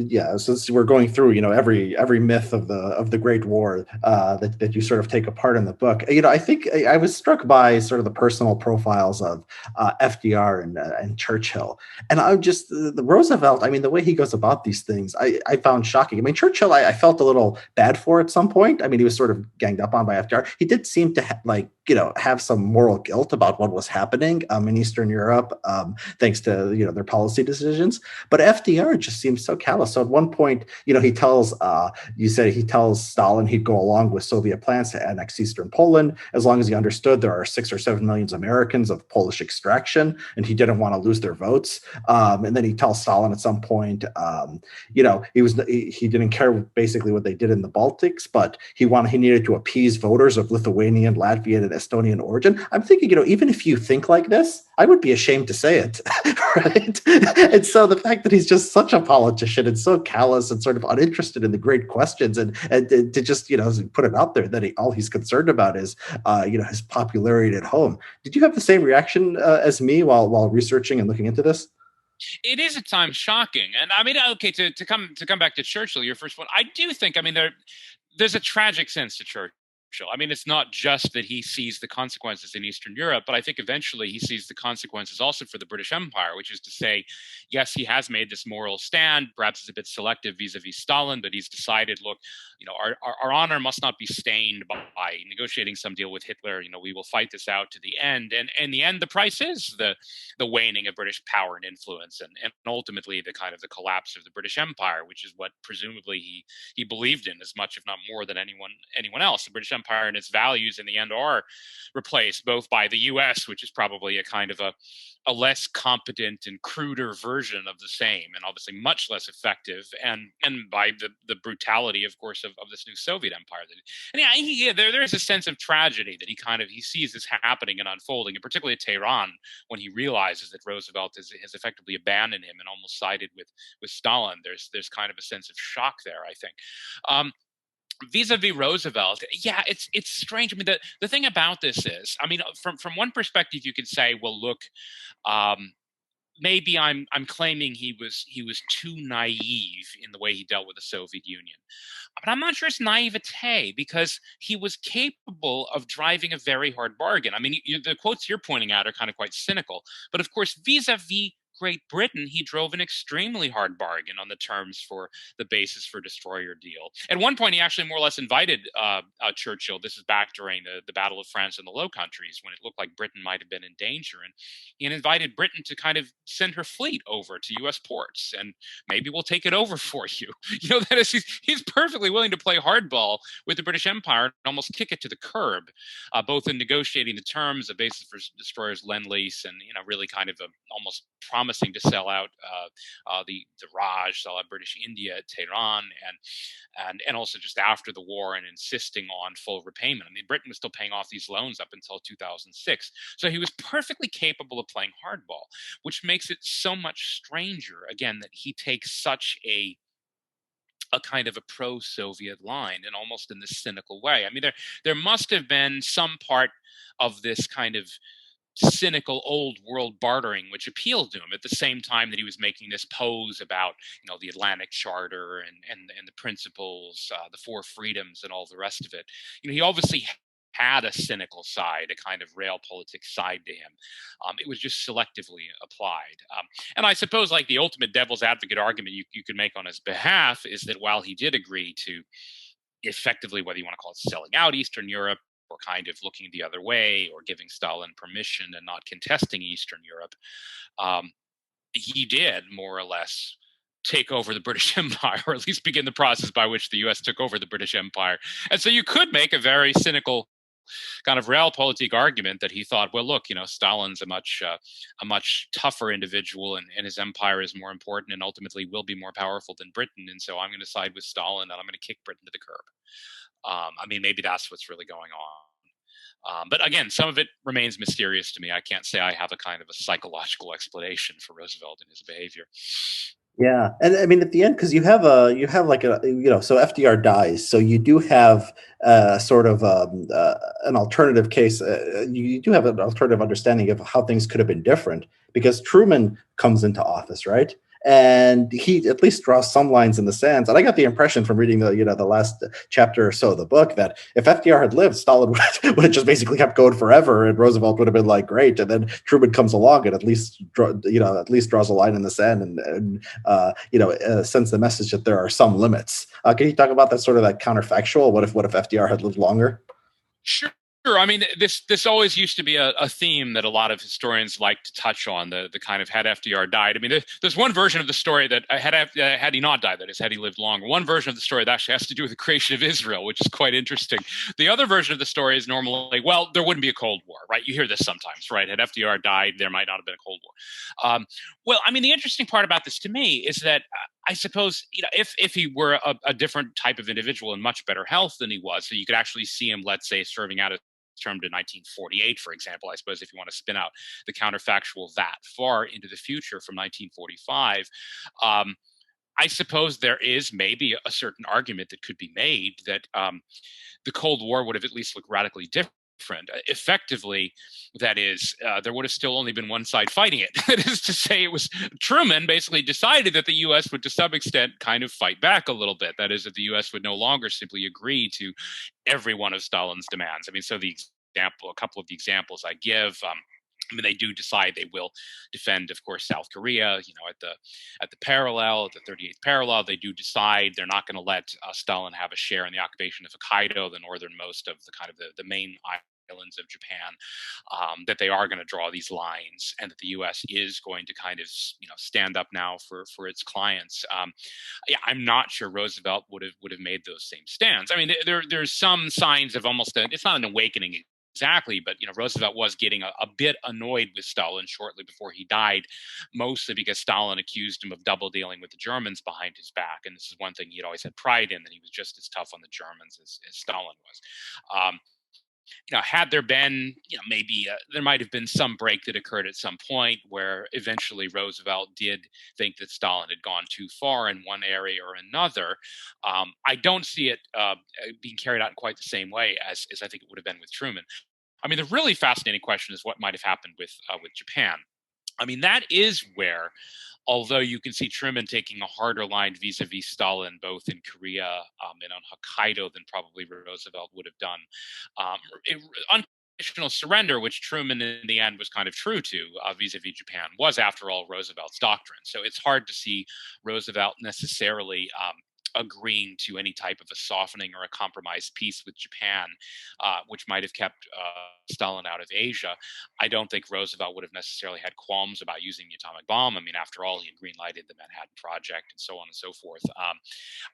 yeah, since we're going through every myth of the Great War that you sort of take apart in the book, I think I was struck by sort of the personal profiles of FDR and Churchill, and I'm just the Roosevelt. I mean, the way he goes about these things, I found shocking. I mean, Churchill, I felt a little bad for at some point. I mean, he was sort of ganged up on by FDR. He did seem to have some moral guilt about what was happening in Eastern Europe. Thanks to their policy decisions. But FDR just seems so callous. So at one point, he tells he tells Stalin he'd go along with Soviet plans to annex Eastern Poland as long as he understood there are 6 or 7 million Americans of Polish extraction, and he didn't want to lose their votes. And then he tells Stalin at some point, he didn't care basically what they did in the Baltics, but he needed to appease voters of Lithuanian, Latvian, and Estonian origin. I'm thinking, even if you think like this, I would be ashamed to say it, right? And so the fact that he's just such a politician and so callous and sort of uninterested in the great questions, and to just put it out there that all he's concerned about is his popularity at home. Did you have the same reaction as me while researching and looking into this? It is at times shocking, and I mean, okay, to come back to Churchill, your first one, I do think, I mean, there's a tragic sense to Churchill. I mean, it's not just that he sees the consequences in Eastern Europe, but I think eventually he sees the consequences also for the British Empire, which is to say, yes, he has made this moral stand. Perhaps it's a bit selective vis-a-vis Stalin, but he's decided, look, our honor must not be stained by negotiating some deal with Hitler. We will fight this out to the end. And in the end, the price is the waning of British power and influence, and ultimately the kind of the collapse of the British Empire, which is what presumably he believed in as much, if not more, than anyone else. The British Empire and its values in the end are replaced both by the U.S., which is probably a kind of a less competent and cruder version of the same, and obviously much less effective, and by the brutality, of course, of this new Soviet empire. And there's a sense of tragedy that he sees this happening and unfolding, and particularly at Tehran, when he realizes that Roosevelt has effectively abandoned him and almost sided with Stalin. There's kind of a sense of shock there, I think. Vis-a-vis Roosevelt, yeah, it's strange. I mean, the thing about this is, I mean, from one perspective, you could say, well, look, maybe I'm claiming he was too naive in the way he dealt with the Soviet Union. But I'm not sure it's naivete, because he was capable of driving a very hard bargain. I mean, the quotes you're pointing out are kind of quite cynical, but of course, vis-a-vis Great Britain, he drove an extremely hard bargain on the terms for the basis for destroyer deal. At one point, he actually more or less invited Churchill. This is back during the Battle of France in the Low Countries, when it looked like Britain might have been in danger, and he invited Britain to kind of send her fleet over to U.S. ports, and maybe we'll take it over for you. That is, he's perfectly willing to play hardball with the British Empire and almost kick it to the curb, both in negotiating the terms, the basis for destroyers lend-lease, and really kind of almost promising to sell out the Raj, sell out British India at Tehran, and also just after the war, and insisting on full repayment. I mean, Britain was still paying off these loans up until 2006, so he was perfectly capable of playing hardball, which makes it so much stranger, again, that he takes such a kind of a pro-Soviet line, and almost in this cynical way. I mean, there must have been some part of this kind of cynical old world bartering which appealed to him, at the same time that he was making this pose about the Atlantic Charter and the principles, the four freedoms, and all the rest of it. He obviously had a cynical side, a kind of realpolitik side to him. It was just selectively applied. And I suppose, like, the ultimate devil's advocate argument you could make on his behalf is that while he did agree to effectively, whether you want to call it selling out Eastern Europe, or kind of looking the other way, or giving Stalin permission and not contesting Eastern Europe, he did more or less take over the British Empire, or at least begin the process by which the U.S. took over the British Empire. And so you could make a very cynical kind of realpolitik argument that he thought, well, look, Stalin's a much tougher individual, and his empire is more important, and ultimately will be more powerful than Britain. And so I'm going to side with Stalin, and I'm going to kick Britain to the curb. I mean, maybe that's what's really going on. But again, some of it remains mysterious to me. I can't say I have a kind of a psychological explanation for Roosevelt and his behavior. Yeah, and I mean, at the end, because you have like so FDR dies, so you do have sort of an alternative case. You do have an alternative understanding of how things could have been different, because Truman comes into office, right? And he at least draws some lines in the sands. And I got the impression from reading the last chapter or so of the book that if FDR had lived, Stalin would have just basically kept going forever, and Roosevelt would have been like, great. And then Truman comes along and at least draws a line in the sand, and sends the message that there are some limits. Can you talk about that, sort of that counterfactual? What if FDR had lived longer? Sure. I mean, this always used to be a theme that a lot of historians like to touch on, the kind of, had FDR died. I mean, there's one version of the story that had he not died, that is, had he lived longer. One version of the story that actually has to do with the creation of Israel, which is quite interesting. The other version of the story is normally, well, there wouldn't be a Cold War, right? You hear this sometimes, right? Had FDR died, there might not have been a Cold War. Well, I mean, the interesting part about this to me is that I suppose, if he were a different type of individual in much better health than he was, so you could actually see him, let's say, serving out a term to 1948, for example. I suppose if you want to spin out the counterfactual that far into the future from 1945, I suppose there is maybe a certain argument that could be made that the Cold War would have at least looked radically different Effectively, that is, there would have still only been one side fighting it. That is to say, it was Truman basically decided that the U.S. would, to some extent, kind of fight back a little bit. That is, that the U.S. would no longer simply agree to every one of Stalin's demands. I mean, so a couple of the examples I give. I mean, they do decide they will defend, of course, South Korea. At the parallel, at the 38th parallel, they do decide they're not going to let Stalin have a share in the occupation of Hokkaido, the northernmost of the kind of the main islands of Japan. That they are going to draw these lines, and that the U.S. is going to kind of stand up now for its clients. Yeah, I'm not sure Roosevelt would have made those same stands. I mean, there's some signs of almost it's not an awakening exactly, but Roosevelt was getting a bit annoyed with Stalin shortly before he died, mostly because Stalin accused him of double dealing with the Germans behind his back, and this is one thing he'd always had pride in, that he was just as tough on the Germans as Stalin was. Had there been, maybe there might have been some break that occurred at some point where eventually Roosevelt did think that Stalin had gone too far in one area or another. I don't see it being carried out in quite the same way as I think it would have been with Truman. I mean, the really fascinating question is what might have happened with Japan. I mean, that is where, although you can see Truman taking a harder line vis-a-vis Stalin, both in Korea and on Hokkaido, than probably Roosevelt would have done. Unconditional surrender, which Truman in the end was kind of true to vis-a-vis Japan, was, after all, Roosevelt's doctrine. So it's hard to see Roosevelt necessarily agreeing to any type of a softening or a compromise peace with Japan, which might have kept Stalin out of Asia. I don't think Roosevelt would have necessarily had qualms about using the atomic bomb. I mean, after all, he had green-lighted the Manhattan Project and so on and so forth.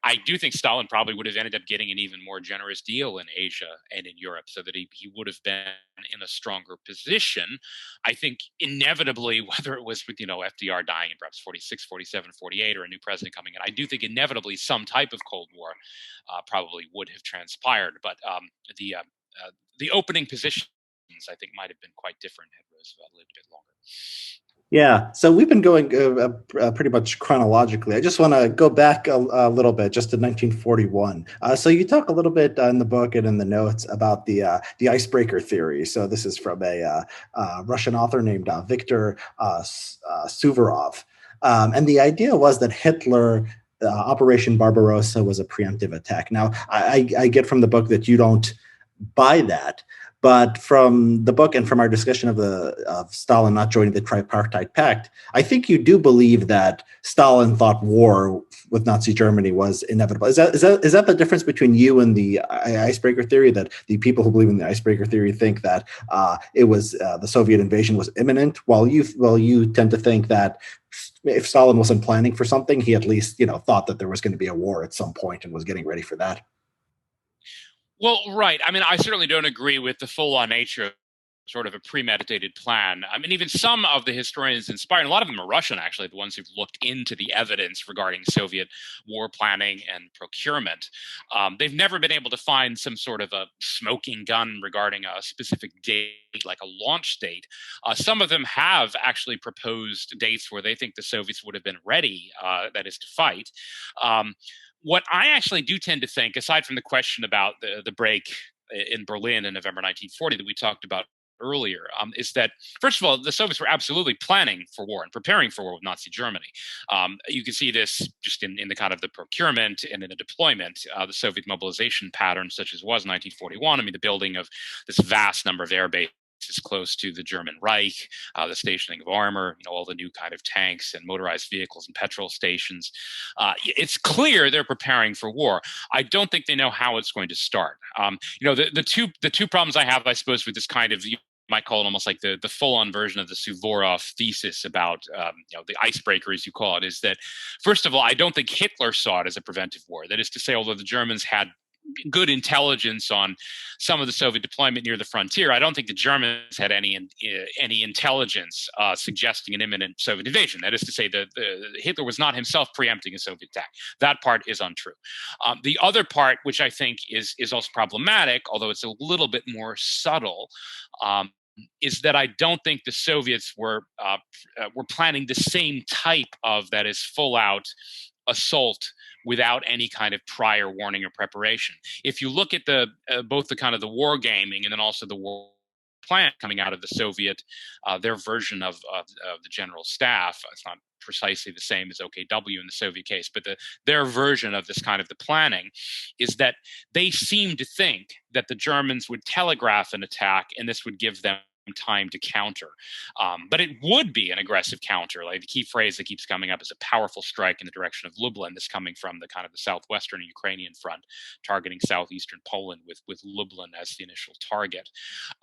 I do think Stalin probably would have ended up getting an even more generous deal in Asia and in Europe, so that he would have been in a stronger position. I think inevitably, whether it was with FDR dying in perhaps 46, 47, 48, or a new president coming in, I do think inevitably some type of Cold War probably would have transpired. But the opening positions, I think, might have been quite different had Roosevelt lived a bit longer. Yeah, so we've been going pretty much chronologically. I just want to go back a little bit, just to 1941. So you talk a little bit in the book and in the notes about the icebreaker theory. So this is from a Russian author named Viktor Suvorov. And the idea was that Hitler, Operation Barbarossa, was a preemptive attack. Now, I get from the book that you don't buy that. But from the book and from our discussion of Stalin not joining the tripartite pact, I think you do believe that Stalin thought war with Nazi Germany was inevitable. Is that the difference between you and the icebreaker theory? That the people who believe in the icebreaker theory think that it was the Soviet invasion was imminent, while you tend to think that if Stalin wasn't planning for something, he at least thought that there was going to be a war at some point and was getting ready for that. Well, right. I mean, I certainly don't agree with the full-on nature of sort of a premeditated plan. I mean, even some of the historians inspired, and a lot of them are Russian, actually, the ones who've looked into the evidence regarding Soviet war planning and procurement. They've never been able to find some sort of a smoking gun regarding a specific date, like a launch date. Some of them have actually proposed dates where they think the Soviets would have been ready, that is, to fight. What I actually do tend to think, aside from the question about the break in Berlin in November 1940 that we talked about earlier, is that, first of all, the Soviets were absolutely planning for war and preparing for war with Nazi Germany. You can see this just in the kind of the procurement and in the deployment, the Soviet mobilization pattern, such as was 1941. I mean, the building of this vast number of air bases is close to the German Reich, the stationing of armor, all the new kind of tanks and motorized vehicles and petrol stations. It's clear they're preparing for war. I don't think they know how it's going to start. The two problems I have, I suppose, with this kind of, you might call it almost like the full-on version of the Suvorov thesis about the icebreaker, as you call it, is that, first of all, I don't think Hitler saw it as a preventive war. That is to say, although the Germans had good intelligence on some of the Soviet deployment near the frontier, I don't think the Germans had any intelligence suggesting an imminent Soviet invasion. That is to say, that Hitler was not himself preempting a Soviet attack. That part is untrue. The other part, which I think is also problematic, although it's a little bit more subtle, is that I don't think the Soviets were planning the same type of, that is, full out assault without any kind of prior warning or preparation. If you look at the both the kind of the war gaming and then also the war plan coming out of the Soviet, their version of the general staff, it's not precisely the same as OKW in the Soviet case, but their version of this kind of the planning is that they seem to think that the Germans would telegraph an attack and this would give them time to counter. But it would be an aggressive counter. Like the key phrase that keeps coming up is a powerful strike in the direction of Lublin. This coming from the kind of the southwestern Ukrainian front, targeting southeastern Poland with Lublin as the initial target.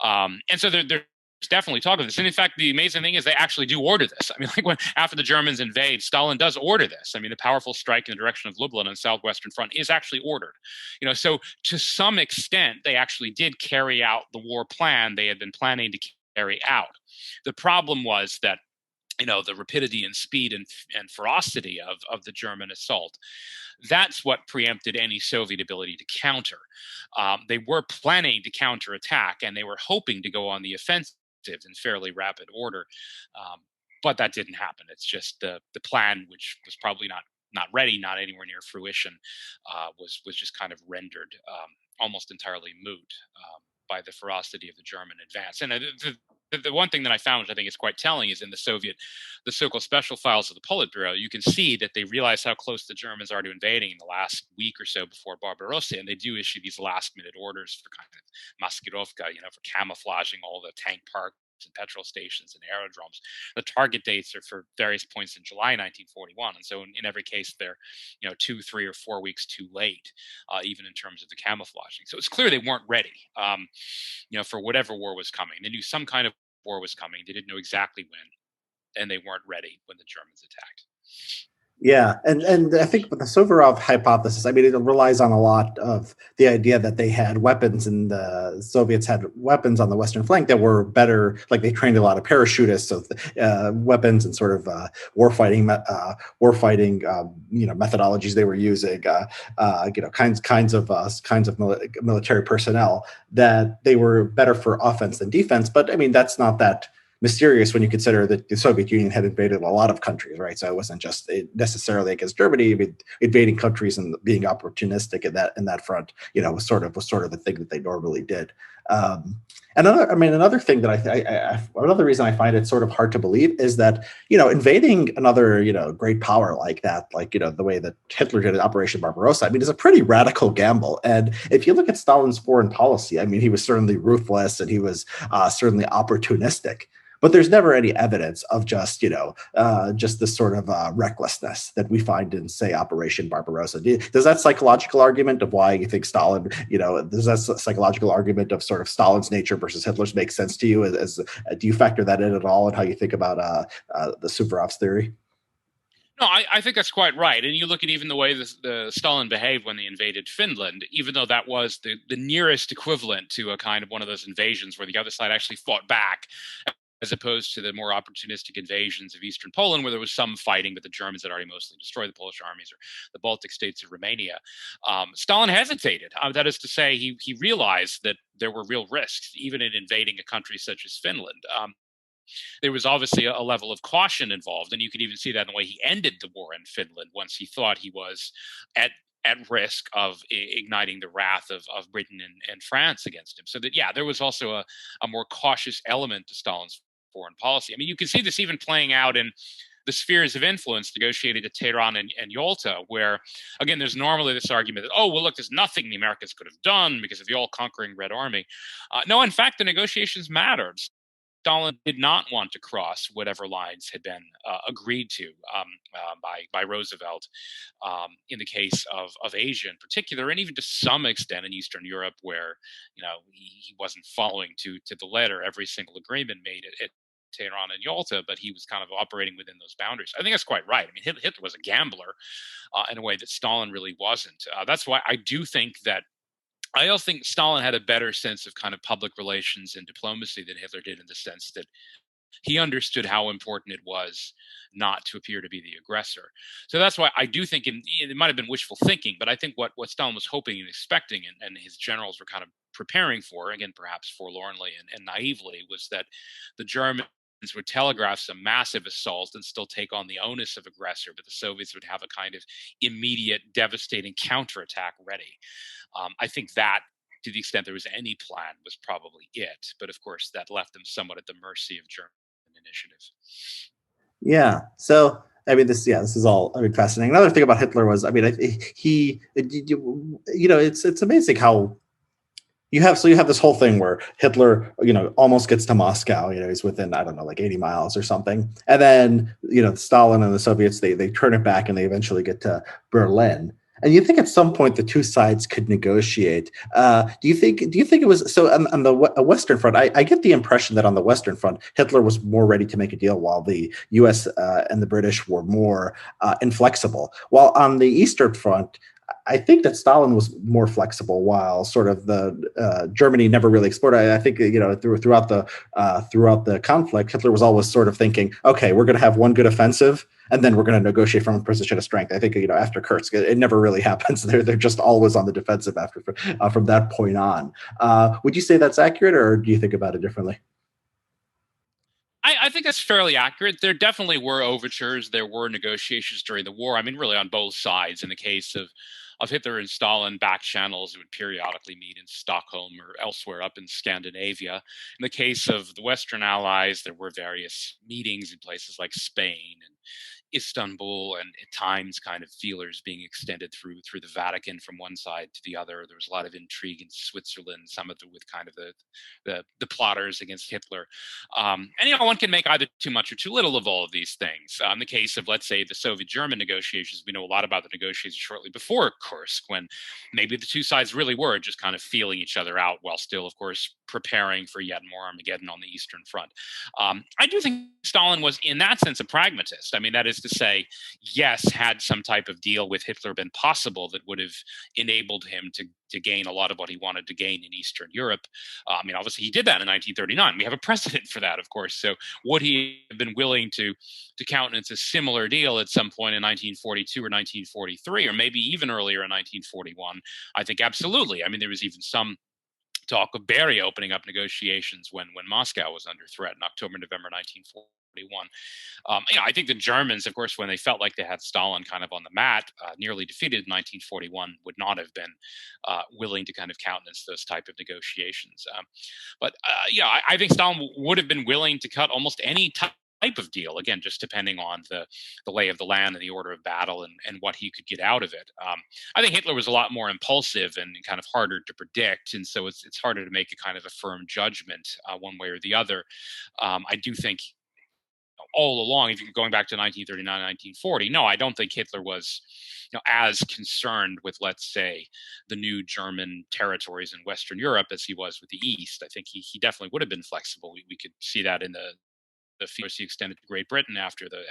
And so there's definitely talk of this. And in fact, the amazing thing is they actually do order this. I mean, like when after the Germans invade, Stalin does order this. I mean, the powerful strike in the direction of Lublin on the southwestern front is actually ordered. So to some extent, they actually did carry out the war plan they had been planning to carry out. The problem was that the rapidity and speed and ferocity of the German assault, that's what preempted any Soviet ability to counter. They were planning to counterattack, and they were hoping to go on the offensive in fairly rapid order, but that didn't happen. It's just the plan, which was probably not ready, not anywhere near fruition, was just kind of rendered almost entirely moot by the ferocity of the German advance. And the one thing that I found, which I think is quite telling, is in the so-called special files of the Politburo, you can see that they realize how close the Germans are to invading in the last week or so before Barbarossa, and they do issue these last-minute orders for kind of maskirovka, for camouflaging all the tank parks and petrol stations and aerodromes. The target dates are for various points in July 1941, and so in every case they're 2, 3, or 4 weeks too late, even in terms of the camouflaging. So it's clear they weren't ready, for whatever war was coming. They knew some kind of war was coming. They didn't know exactly when, and they weren't ready when the Germans attacked. Yeah, and I think with the Suvorov hypothesis, I mean, it relies on a lot of the idea that they had weapons, and the Soviets had weapons on the western flank that were better. Like they trained a lot of parachutists, so weapons and sort of warfighting methodologies they were using, kinds of military personnel that they were better for offense than defense. But I mean, that's not that mysterious when you consider that the Soviet Union had invaded a lot of countries, right? So it wasn't just necessarily against Germany. Invading countries and being opportunistic in that front, was sort of the thing that they normally did. Another thing that another reason I find it sort of hard to believe is that invading another great power like that, the way that Hitler did in Operation Barbarossa, I mean, is a pretty radical gamble. And if you look at Stalin's foreign policy, I mean, he was certainly ruthless and he was certainly opportunistic. But there's never any evidence of just this sort of recklessness that we find in, say, Operation Barbarossa. Does that psychological argument of why you think Stalin, does that psychological argument of sort of Stalin's nature versus Hitler's make sense to you? Do you factor that in at all in how you think about the Suvorov's theory? No, I think that's quite right. And you look at even the way the Stalin behaved when they invaded Finland, even though that was the nearest equivalent to a kind of one of those invasions where the other side actually fought back, as opposed to the more opportunistic invasions of eastern Poland, where there was some fighting, but the Germans had already mostly destroyed the Polish armies, or the Baltic states of Romania. Stalin hesitated. That is to say, he realized that there were real risks, even in invading a country such as Finland. There was obviously a level of caution involved, and you could even see that in the way he ended the war in Finland once he thought he was at risk of igniting the wrath of Britain and France against him. So that, yeah, there was also a more cautious element to Stalin's foreign policy. I mean, you can see this even playing out in the spheres of influence negotiated at Tehran and Yalta, where, again, there's normally this argument that, oh, well, look, there's nothing the Americans could have done because of the all-conquering Red Army. No, in fact, the negotiations mattered. Stalin did not want to cross whatever lines had been agreed to by Roosevelt in the case of Asia in particular, and even to some extent in Eastern Europe, where he wasn't following to the letter every single agreement made at Tehran and Yalta, but he was kind of operating within those boundaries. I think that's quite right. I mean, Hitler was a gambler in a way that Stalin really wasn't. That's why I do think that I also think Stalin had a better sense of kind of public relations and diplomacy than Hitler did, in the sense that he understood how important it was not to appear to be the aggressor. So that's why I do think it might have been wishful thinking, but I think what Stalin was hoping and expecting, and his generals were kind of preparing for, again, perhaps forlornly and naively, was that the Germans would telegraph some massive assault and still take on the onus of aggressor, but the Soviets would have a kind of immediate, devastating counterattack ready. I think that, to the extent there was any plan, was probably it. But of course, that left them somewhat at the mercy of German initiative. Yeah. So, I mean, this is all, I mean, fascinating. Another thing about Hitler was, I mean, it's amazing how you have this whole thing where Hitler, almost gets to Moscow. He's within, I don't know, like 80 miles or something, and then Stalin and the Soviets, they turn it back and they eventually get to Berlin. And you think at some point the two sides could negotiate. Do you think it was so on the Western Front? I get the impression that on the Western Front, Hitler was more ready to make a deal, while the U.S. And the British were more inflexible. While on the Eastern Front, I think that Stalin was more flexible, while sort of the Germany never really explored. I think throughout the conflict, Hitler was always sort of thinking, okay, we're going to have one good offensive, and then we're going to negotiate from a position of strength. I think after Kursk, it never really happens. They're just always on the defensive from that point on. Would you say that's accurate, or do you think about it differently? I think that's fairly accurate. There definitely were overtures. There were negotiations during the war. I mean, really on both sides. In the case of Hitler and Stalin, back channels would periodically meet in Stockholm or elsewhere up in Scandinavia. In the case of the Western Allies, there were various meetings in places like Spain and Istanbul, and at times kind of feelers being extended through the Vatican from one side to the other. There was a lot of intrigue in Switzerland, some of it with kind of the plotters against Hitler. And one can make either too much or too little of all of these things. In the case of, let's say, the Soviet-German negotiations, we know a lot about the negotiations shortly before Kursk, when maybe the two sides really were just kind of feeling each other out while still, of course, preparing for yet more Armageddon on the Eastern Front. I do think Stalin was, in that sense, a pragmatist. I mean, that is to say, yes, had some type of deal with Hitler been possible that would have enabled him to gain a lot of what he wanted to gain in Eastern Europe. I mean, obviously, he did that in 1939. We have a precedent for that, of course. So would he have been willing to countenance a similar deal at some point in 1942 or 1943, or maybe even earlier in 1941? I think absolutely. I mean, there was even some talk of Berry opening up negotiations when Moscow was under threat in October, November 1941. I think the Germans, of course, when they felt like they had Stalin kind of on the mat, nearly defeated in 1941, would not have been willing to kind of countenance those type of negotiations. I think Stalin would have been willing to cut almost any type of deal, again, just depending on the lay of the land and the order of battle and what he could get out of it. I think Hitler was a lot more impulsive and kind of harder to predict, and so it's harder to make a kind of a firm judgment one way or the other. I do think all along, if you're going back to 1939, 1940, no, I don't think Hitler was as concerned with, let's say, the new German territories in Western Europe as he was with the East. I think he definitely would have been flexible. We could see that in the force he extended to Great Britain after the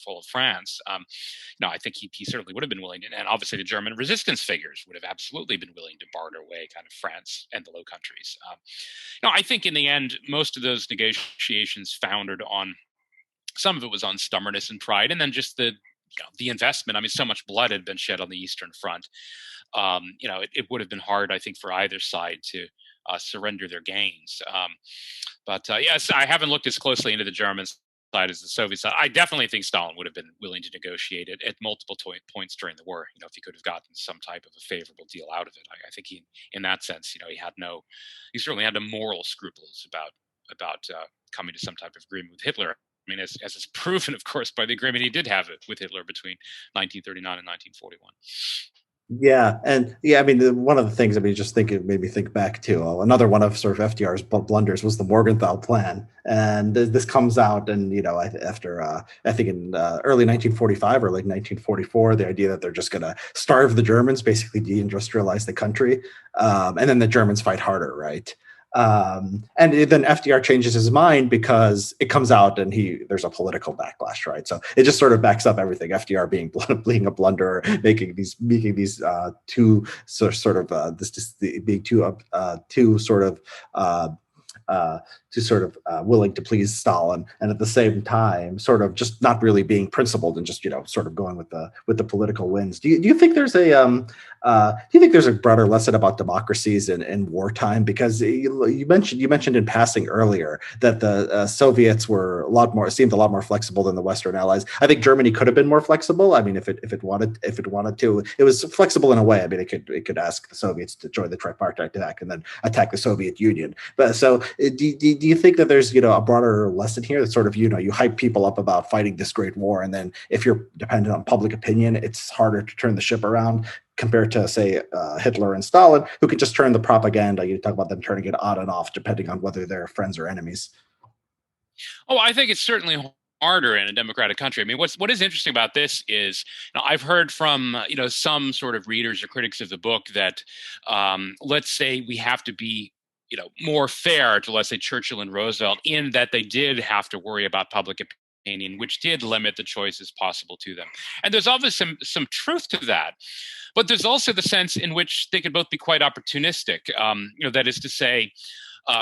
fall of France. I think he certainly would have been willing to, and obviously the German resistance figures would have absolutely been willing to barter away kind of France and the Low Countries. I think in the end, most of those negotiations foundered on, some of it was on stubbornness and pride, and then just the investment. I mean, so much blood had been shed on the Eastern Front. It would have been hard, I think, for either side to surrender their gains. Yes, I haven't looked as closely into the German side as the Soviet side. I definitely think Stalin would have been willing to negotiate it at multiple points during the war. If he could have gotten some type of a favorable deal out of it. I think he, in that sense, he certainly had no moral scruples about coming to some type of agreement with Hitler. I mean, as is proven, of course, by the agreement he did have it with Hitler between 1939 and 1941. Yeah, and I mean, one of the things, I mean, just think it made me think back to another one of sort of FDR's blunders was the Morgenthau Plan, and this comes out, and after I think in early 1945 or late 1944, the idea that they're just going to starve the Germans, basically deindustrialize the country, and then the Germans fight harder, right? And then FDR changes his mind because it comes out and there's a political backlash, right? So it just sort of backs up everything. FDR being a blunderer, making these two sort of being too sort of to sort of willing to please Stalin, and at the same time, sort of just not really being principled and just sort of going with the political winds. Do you think there's a do you think there's a broader lesson about democracies in wartime? Because you mentioned in passing earlier that the Soviets were a lot more seemed a lot more flexible than the Western Allies. I think Germany could have been more flexible. I mean, if it wanted to, it was flexible in a way. I mean, it could ask the Soviets to join the tripartite attack and then attack the Soviet Union. But so, do you think that there's a broader lesson here that sort of you hype people up about fighting this great war, and then if you're dependent on public opinion, it's harder to turn the ship around compared to, say, Hitler and Stalin, who could just turn the propaganda. You talk about them turning it on and off depending on whether they're friends or enemies. Oh, I think it's certainly harder in a democratic country. I mean, what is interesting about this is, I've heard from some sort of readers or critics of the book that, let's say, we have to be more fair to, let's say, Churchill and Roosevelt, in that they did have to worry about public opinion, which did limit the choices possible to them. And there's obviously some truth to that. But there's also the sense in which they could both be quite opportunistic. That is to say,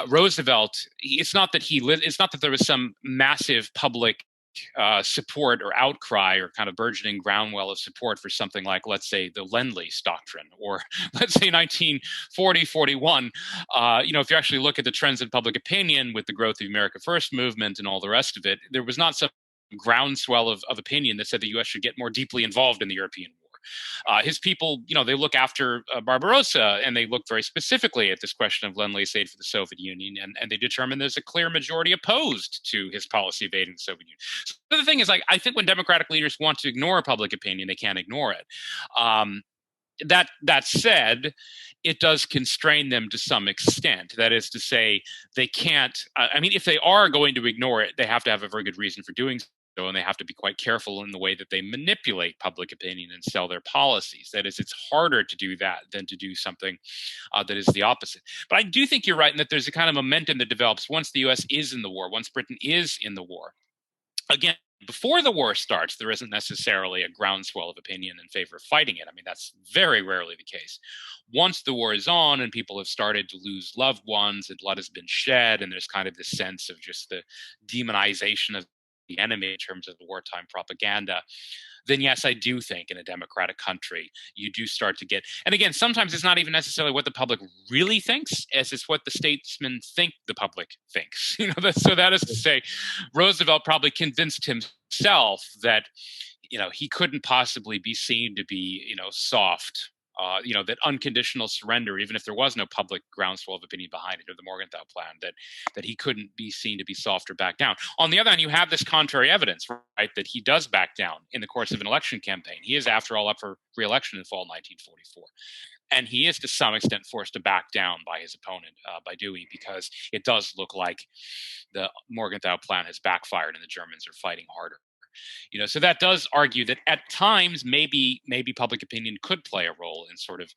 Roosevelt. It's not that it's not that there was some massive public support or outcry or kind of burgeoning groundwell of support for something like, let's say, the Lend-Lease doctrine, or let's say 1940, 41. If you actually look at the trends in public opinion with the growth of the America First movement and all the rest of it, there was not some groundswell of opinion that said the U.S. should get more deeply involved in the European war. His people, they look after Barbarossa, and they look very specifically at this question of Lend-Lease aid for the Soviet Union, and they determine there's a clear majority opposed to his policy of aiding the Soviet Union. So the thing is, I think when democratic leaders want to ignore public opinion, they can't ignore it. That said, it does constrain them to some extent. That is to say, they can't. I mean, if they are going to ignore it, they have to have a very good reason for doing so, and they have to be quite careful in the way that they manipulate public opinion and sell their policies. That is, it's harder to do that than to do something that is the opposite. But I do think you're right in that there's a kind of momentum that develops once the U.S. is in the war, once Britain is in the war. Again, before the war starts, there isn't necessarily a groundswell of opinion in favor of fighting it. I mean, that's very rarely the case. Once the war is on and people have started to lose loved ones and blood has been shed, and there's kind of this sense of just the demonization of the enemy in terms of the wartime propaganda, then yes, I do think in a democratic country, you do start to get, and again, sometimes it's not even necessarily what the public really thinks, as it's what the statesmen think the public thinks. So that is to say, Roosevelt probably convinced himself that, he couldn't possibly be seen to be, soft. That unconditional surrender, even if there was no public groundswell of opinion behind it, or the Morgenthau Plan, that he couldn't be seen to be soft or back down. On the other hand, you have this contrary evidence, right, that he does back down in the course of an election campaign. He is, after all, up for re-election in fall 1944. And he is, to some extent, forced to back down by his opponent by Dewey, because it does look like the Morgenthau Plan has backfired and the Germans are fighting harder. So that does argue that at times maybe public opinion could play a role in sort of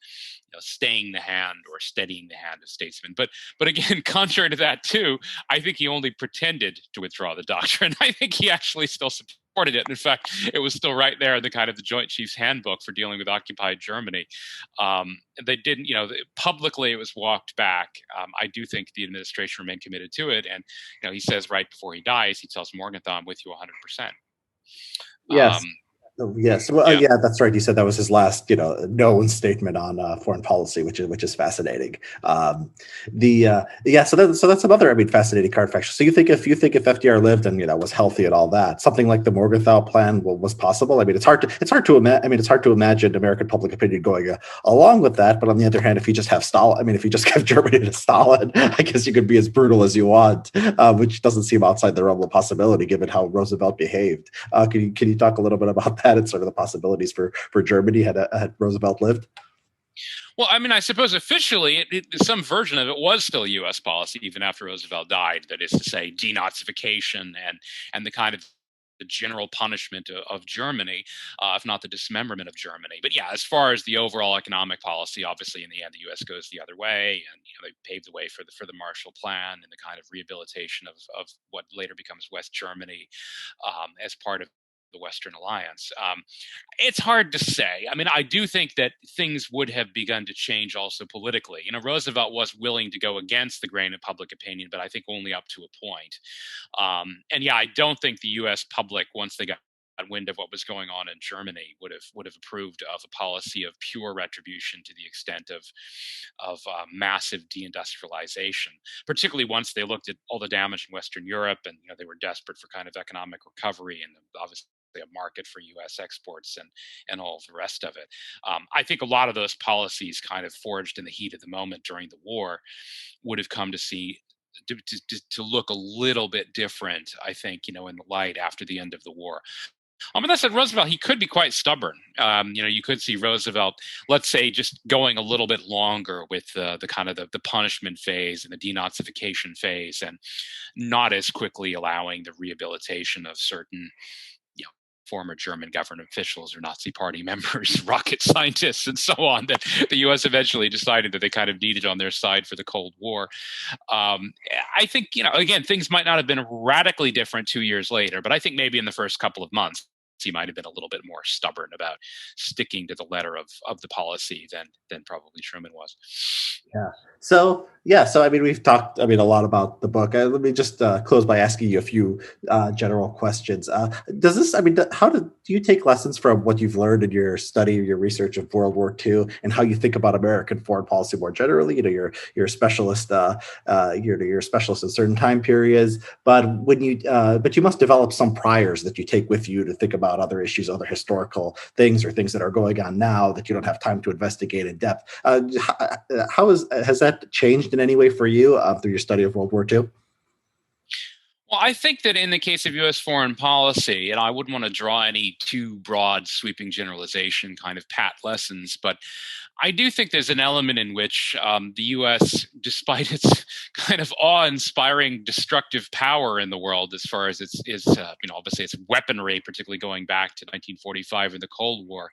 staying the hand or steadying the hand of statesmen. But again, contrary to that too, I think he only pretended to withdraw the doctrine. I think he actually still supported it. In fact, it was still right there in the kind of the Joint Chiefs Handbook for dealing with occupied Germany. They didn't, publicly it was walked back. I do think the administration remained committed to it. And, he says right before he dies, he tells Morgenthau, "I'm with you 100%." Yes. Yes, well, Yeah. yeah, that's right. You said that was his last, known statement on foreign policy, which is fascinating. Yeah, so that's another, I mean, fascinating card factor. So you think if FDR lived and was healthy and all that, something like the Morgenthau Plan was possible. I mean, it's hard to imagine. I mean, it's hard to imagine American public opinion going along with that. But on the other hand, if you just have Stalin, I mean, if you just give Germany to Stalin, I guess you could be as brutal as you want, which doesn't seem outside the realm of possibility given how Roosevelt behaved. Can you talk a little bit about that and sort of the possibilities for Germany had Roosevelt lived? Well, I mean, I suppose officially, some version of it was still U.S. policy even after Roosevelt died. That is to say, denazification and the kind of the general punishment of Germany, if not the dismemberment of Germany. But yeah, as far as the overall economic policy, obviously in the end, the U.S. goes the other way, and they paved the way for the Marshall Plan and the kind of rehabilitation of what later becomes West Germany as part of the Western alliance. It's hard to say. I mean, I do think that things would have begun to change also politically. Roosevelt was willing to go against the grain of public opinion, but I think only up to a point. And yeah, I don't think the U.S. public, once they got wind of what was going on in Germany, would have approved of a policy of pure retribution to the extent of massive deindustrialization. Particularly once they looked at all the damage in Western Europe, and they were desperate for kind of economic recovery, and obviously a market for U.S. exports and all of the rest of it. I think a lot of those policies, kind of forged in the heat of the moment during the war, would have come to see to look a little bit different, I think, in the light after the end of the war. And that said, Roosevelt, he could be quite stubborn. You could see Roosevelt, let's say, just going a little bit longer with the kind of the punishment phase and the denazification phase, and not as quickly allowing the rehabilitation of certain former German government officials or Nazi party members, rocket scientists, and so on, that the U.S. eventually decided that they kind of needed on their side for the Cold War. I think, again, things might not have been radically different 2 years later, but I think maybe in the first couple of months, he might have been a little bit more stubborn about sticking to the letter of the policy than probably Truman was. Yeah. So I mean, we've talked, I mean, a lot about the book. Let me just close by asking you a few general questions. Does this, I mean, how do you take lessons from what you've learned in your study or your research of World War II and how you think about American foreign policy more generally? You're a specialist, you're a specialist in certain time periods, but but you must develop some priors that you take with you to think about other issues, other historical things, or things that are going on now that you don't have time to investigate in depth. Has that changed in any way for you through your study of World War II? Well, I think that in the case of U.S. foreign policy, and I wouldn't want to draw any too broad, sweeping generalization kind of pat lessons, but I do think there's an element in which the U.S., despite its kind of awe-inspiring destructive power in the world, as far as its obviously its weaponry, particularly going back to 1945 and the Cold War,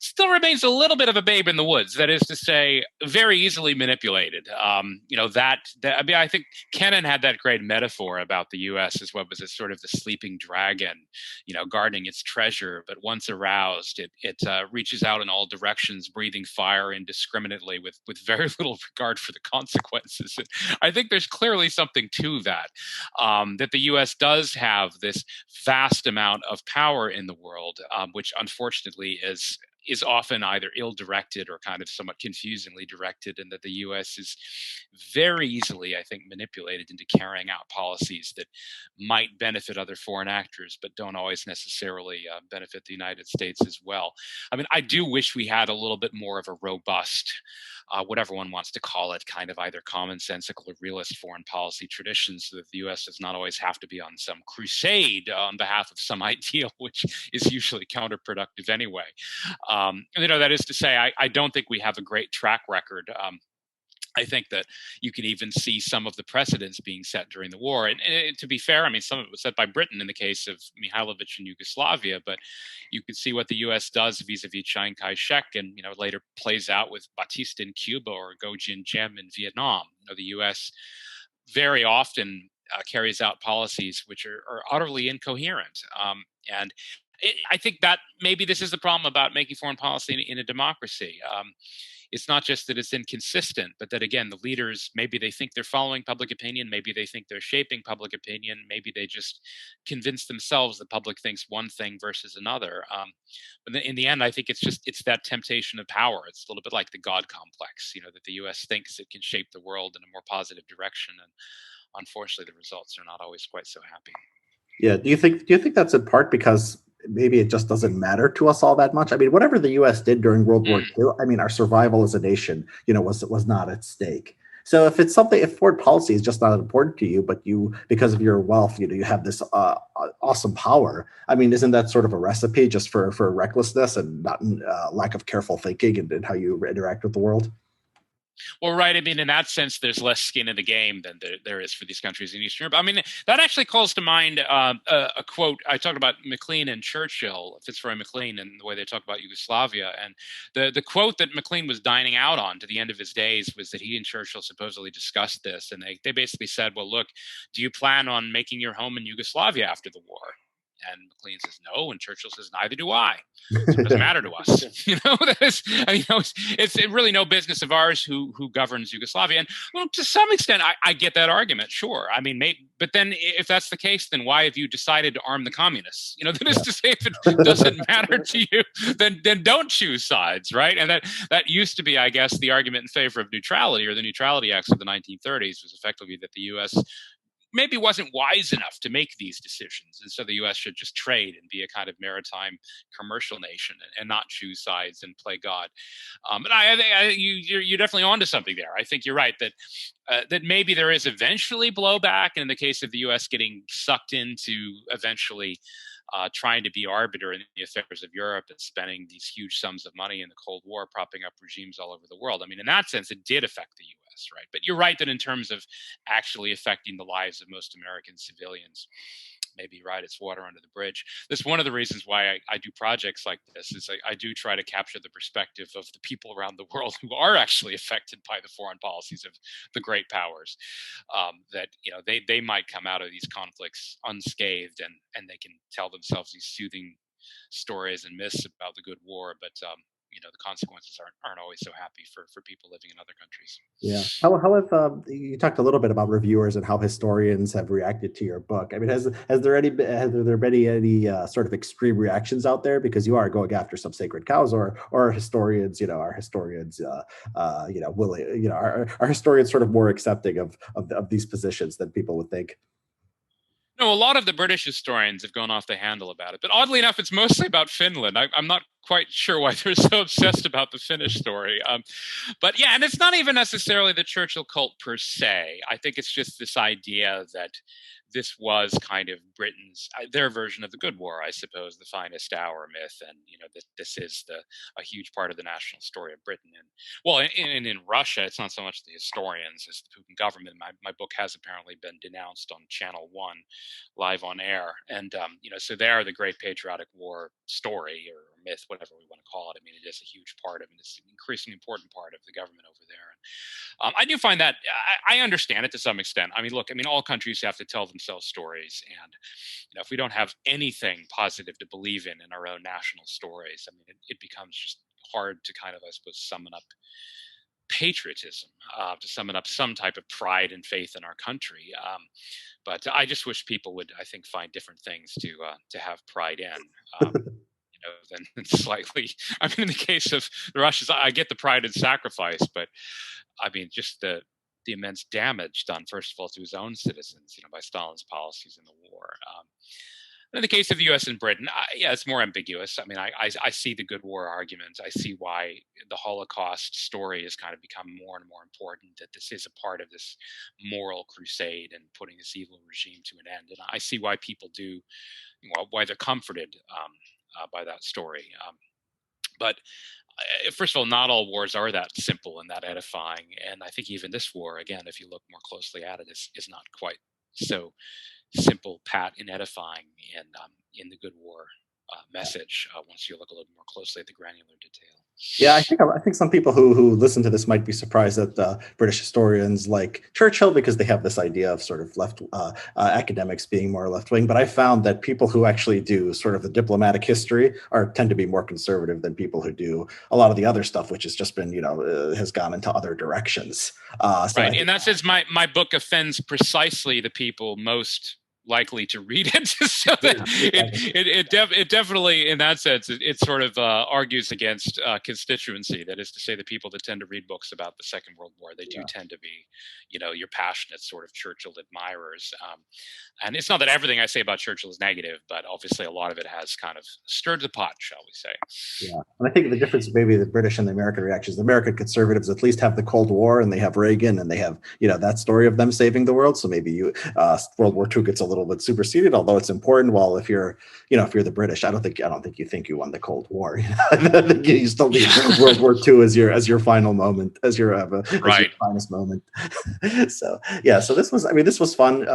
still remains a little bit of a babe in the woods. That is to say, very easily manipulated. I mean, I think Kennan had that great metaphor about the U.S. as what was it, sort of the sleeping dragon, guarding its treasure. But once aroused, it reaches out in all directions, breathing fire indiscriminately with very little regard for the consequences. And I think there's clearly something to that, that the U.S. does have this vast amount of power in the world, which unfortunately is often either ill-directed or kind of somewhat confusingly directed, and that the U.S. is very easily, I think, manipulated into carrying out policies that might benefit other foreign actors, but don't always necessarily benefit the United States as well. I mean, I do wish we had a little bit more of a robust, whatever one wants to call it, kind of either commonsensical or realist foreign policy tradition, so that the U.S. does not always have to be on some crusade on behalf of some ideal, which is usually counterproductive anyway. That is to say, I don't think we have a great track record. I think that you can even see some of the precedents being set during the war. And to be fair, I mean, some of it was set by Britain in the case of Mihailovich and Yugoslavia, but you could see what the U.S. does vis-a-vis Chiang Kai-shek, and later plays out with Batista in Cuba or Go Jin-jem in Vietnam. The U.S. very often carries out policies which are utterly incoherent. And I think that maybe this is the problem about making foreign policy in a democracy. It's not just that it's inconsistent, but that, again, the leaders, maybe they think they're following public opinion, maybe they think they're shaping public opinion, maybe they just convince themselves the public thinks one thing versus another. But in the end, I think it's that temptation of power. It's a little bit like the God complex, that the U.S. thinks it can shape the world in a more positive direction, and unfortunately, the results are not always quite so happy. Yeah. Do you think that's in part because maybe it just doesn't matter to us all that much? I mean, whatever the U.S. did during World War II, I mean, our survival as a nation, was not at stake. So if foreign policy is just not important to you, but because of your wealth, you have this awesome power. I mean, isn't that sort of a recipe just for recklessness and not lack of careful thinking and how you interact with the world? Well, right. I mean, in that sense, there's less skin in the game than there is for these countries in Eastern Europe. I mean, that actually calls to mind a quote. I talked about McLean and Churchill, Fitzroy McLean, and the way they talk about Yugoslavia. And the quote that McLean was dining out on to the end of his days was that he and Churchill supposedly discussed this. And they basically said, well, look, do you plan on making your home in Yugoslavia after the war? And McLean says, no. And Churchill says, neither do I. So it doesn't matter to us. That is, it's really no business of ours who governs Yugoslavia. And well, to some extent, I get that argument. Sure. I mean, but then if that's the case, then why have you decided to arm the communists? That is to say, if it doesn't matter to you, then don't choose sides, right? And that used to be, I guess, the argument in favor of neutrality, or the Neutrality Acts of the 1930s was effectively that the U.S. maybe wasn't wise enough to make these decisions. And so the U.S. should just trade and be a kind of maritime commercial nation and not choose sides and play God. But I think you're definitely onto something there. I think you're right that maybe there is eventually blowback. And in the case of the U.S. getting sucked into eventually trying to be arbiter in the affairs of Europe and spending these huge sums of money in the Cold War, propping up regimes all over the world. I mean, in that sense, it did affect the U.S., right? But you're right that in terms of actually affecting the lives of most American civilians, maybe right, it's water under the bridge. That's one of the reasons why I do projects like this, is I do try to capture the perspective of the people around the world who are actually affected by the foreign policies of the great powers, that they might come out of these conflicts unscathed, and they can tell themselves these soothing stories and myths about the good war, but the consequences aren't always so happy for people living in other countries. Yeah. How have you talked a little bit about reviewers and how historians have reacted to your book? I mean, has there been any sort of extreme reactions out there, because you are going after some sacred cows, or historians, willing, are historians sort of more accepting of these positions than people would think? No, a lot of the British historians have gone off the handle about it, but oddly enough, it's mostly about Finland. I'm not quite sure why they're so obsessed about the Finnish story. But yeah, and it's not even necessarily the Churchill cult per se. I think it's just this idea that this was kind of Britain's, their version of the good war, I suppose, the finest hour myth. And, this is a huge part of the national story of Britain. And well, in Russia, it's not so much the historians as the Putin government. My book has apparently been denounced on Channel 1 live on air. And, so they are the great patriotic war story or myth, whatever we want to call it. I mean, it is a huge part of it. It's an increasingly important part of the government over there. And I do find that I understand it to some extent. I mean, look, all countries have to tell themselves stories. And, if we don't have anything positive to believe in our own national stories, I mean, it becomes just hard to kind of, I suppose, summon up patriotism, to summon up some type of pride and faith in our country. But I just wish people would, I think, find different things to have pride in. Than slightly. I mean, in the case of the Russians, I get the pride and sacrifice, but I mean, just the immense damage done, first of all, to his own citizens, by Stalin's policies in the war. In the case of the U.S. and Britain, it's more ambiguous. I mean, I see the good war argument. I see why the Holocaust story has kind of become more and more important, that this is a part of this moral crusade and putting this evil regime to an end. And I see why people do, why they're comforted by that story. But first of all, not all wars are that simple and that edifying. And I think even this war, again, if you look more closely at it, is not quite so simple, pat, and edifying in the good war message once you look a little more closely at the granular detail. Yeah, I think some people who listen to this might be surprised that British historians like Churchill, because they have this idea of sort of left academics being more left wing. But I found that people who actually do sort of the diplomatic history tend to be more conservative than people who do a lot of the other stuff, which has just been has gone into other directions. Right, in that sense, my book offends precisely the people most likely to read it. So that it definitely, in that sense, it sort of argues against constituency. That is to say, the people that tend to read books about the Second World War, they do tend to be, your passionate sort of Churchill admirers. And it's not that everything I say about Churchill is negative, but obviously a lot of it has kind of stirred the pot, shall we say. Yeah, and I think the difference maybe the British and the American reactions, the American conservatives at least have the Cold War, and they have Reagan, and they have, that story of them saving the world. So maybe World War II gets a little bit superseded, although it's important. Well, if you're the British, I don't think you think you won the Cold War. I think you still need World War II as your final moment, as your finest moment. So this was fun.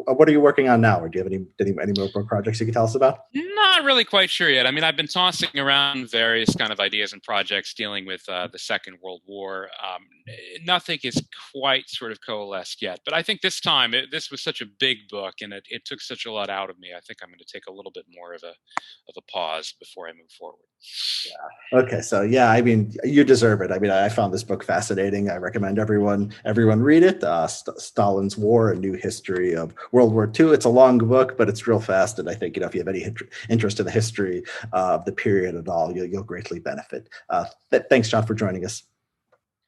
What are you working on now, or do you have any more projects you can tell us about? Not really quite sure yet. I mean, I've been tossing around various kind of ideas and projects dealing with the Second World War. Nothing is quite sort of coalesced yet, but I think this time this was such a big book. book, and it took such a lot out of me. I think I'm going to take a little bit more of a pause before I move forward. Okay, so yeah, I mean, you deserve it. I mean, I found this book fascinating. I recommend everyone read it. Stalin's War: A New History of World War II. It's a long book, but it's real fast, and I think if you have any interest in the history of the period at all, you'll greatly benefit. Thanks, John, for joining us.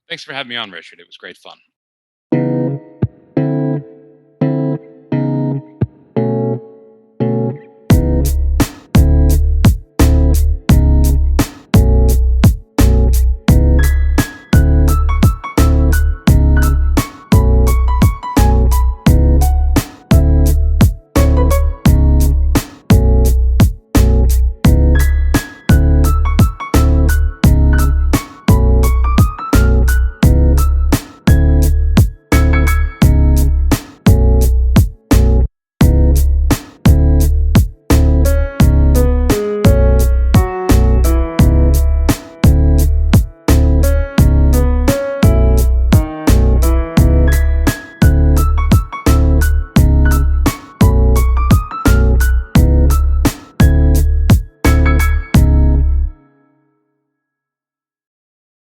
Thanks for having me on, Richard. It was great fun.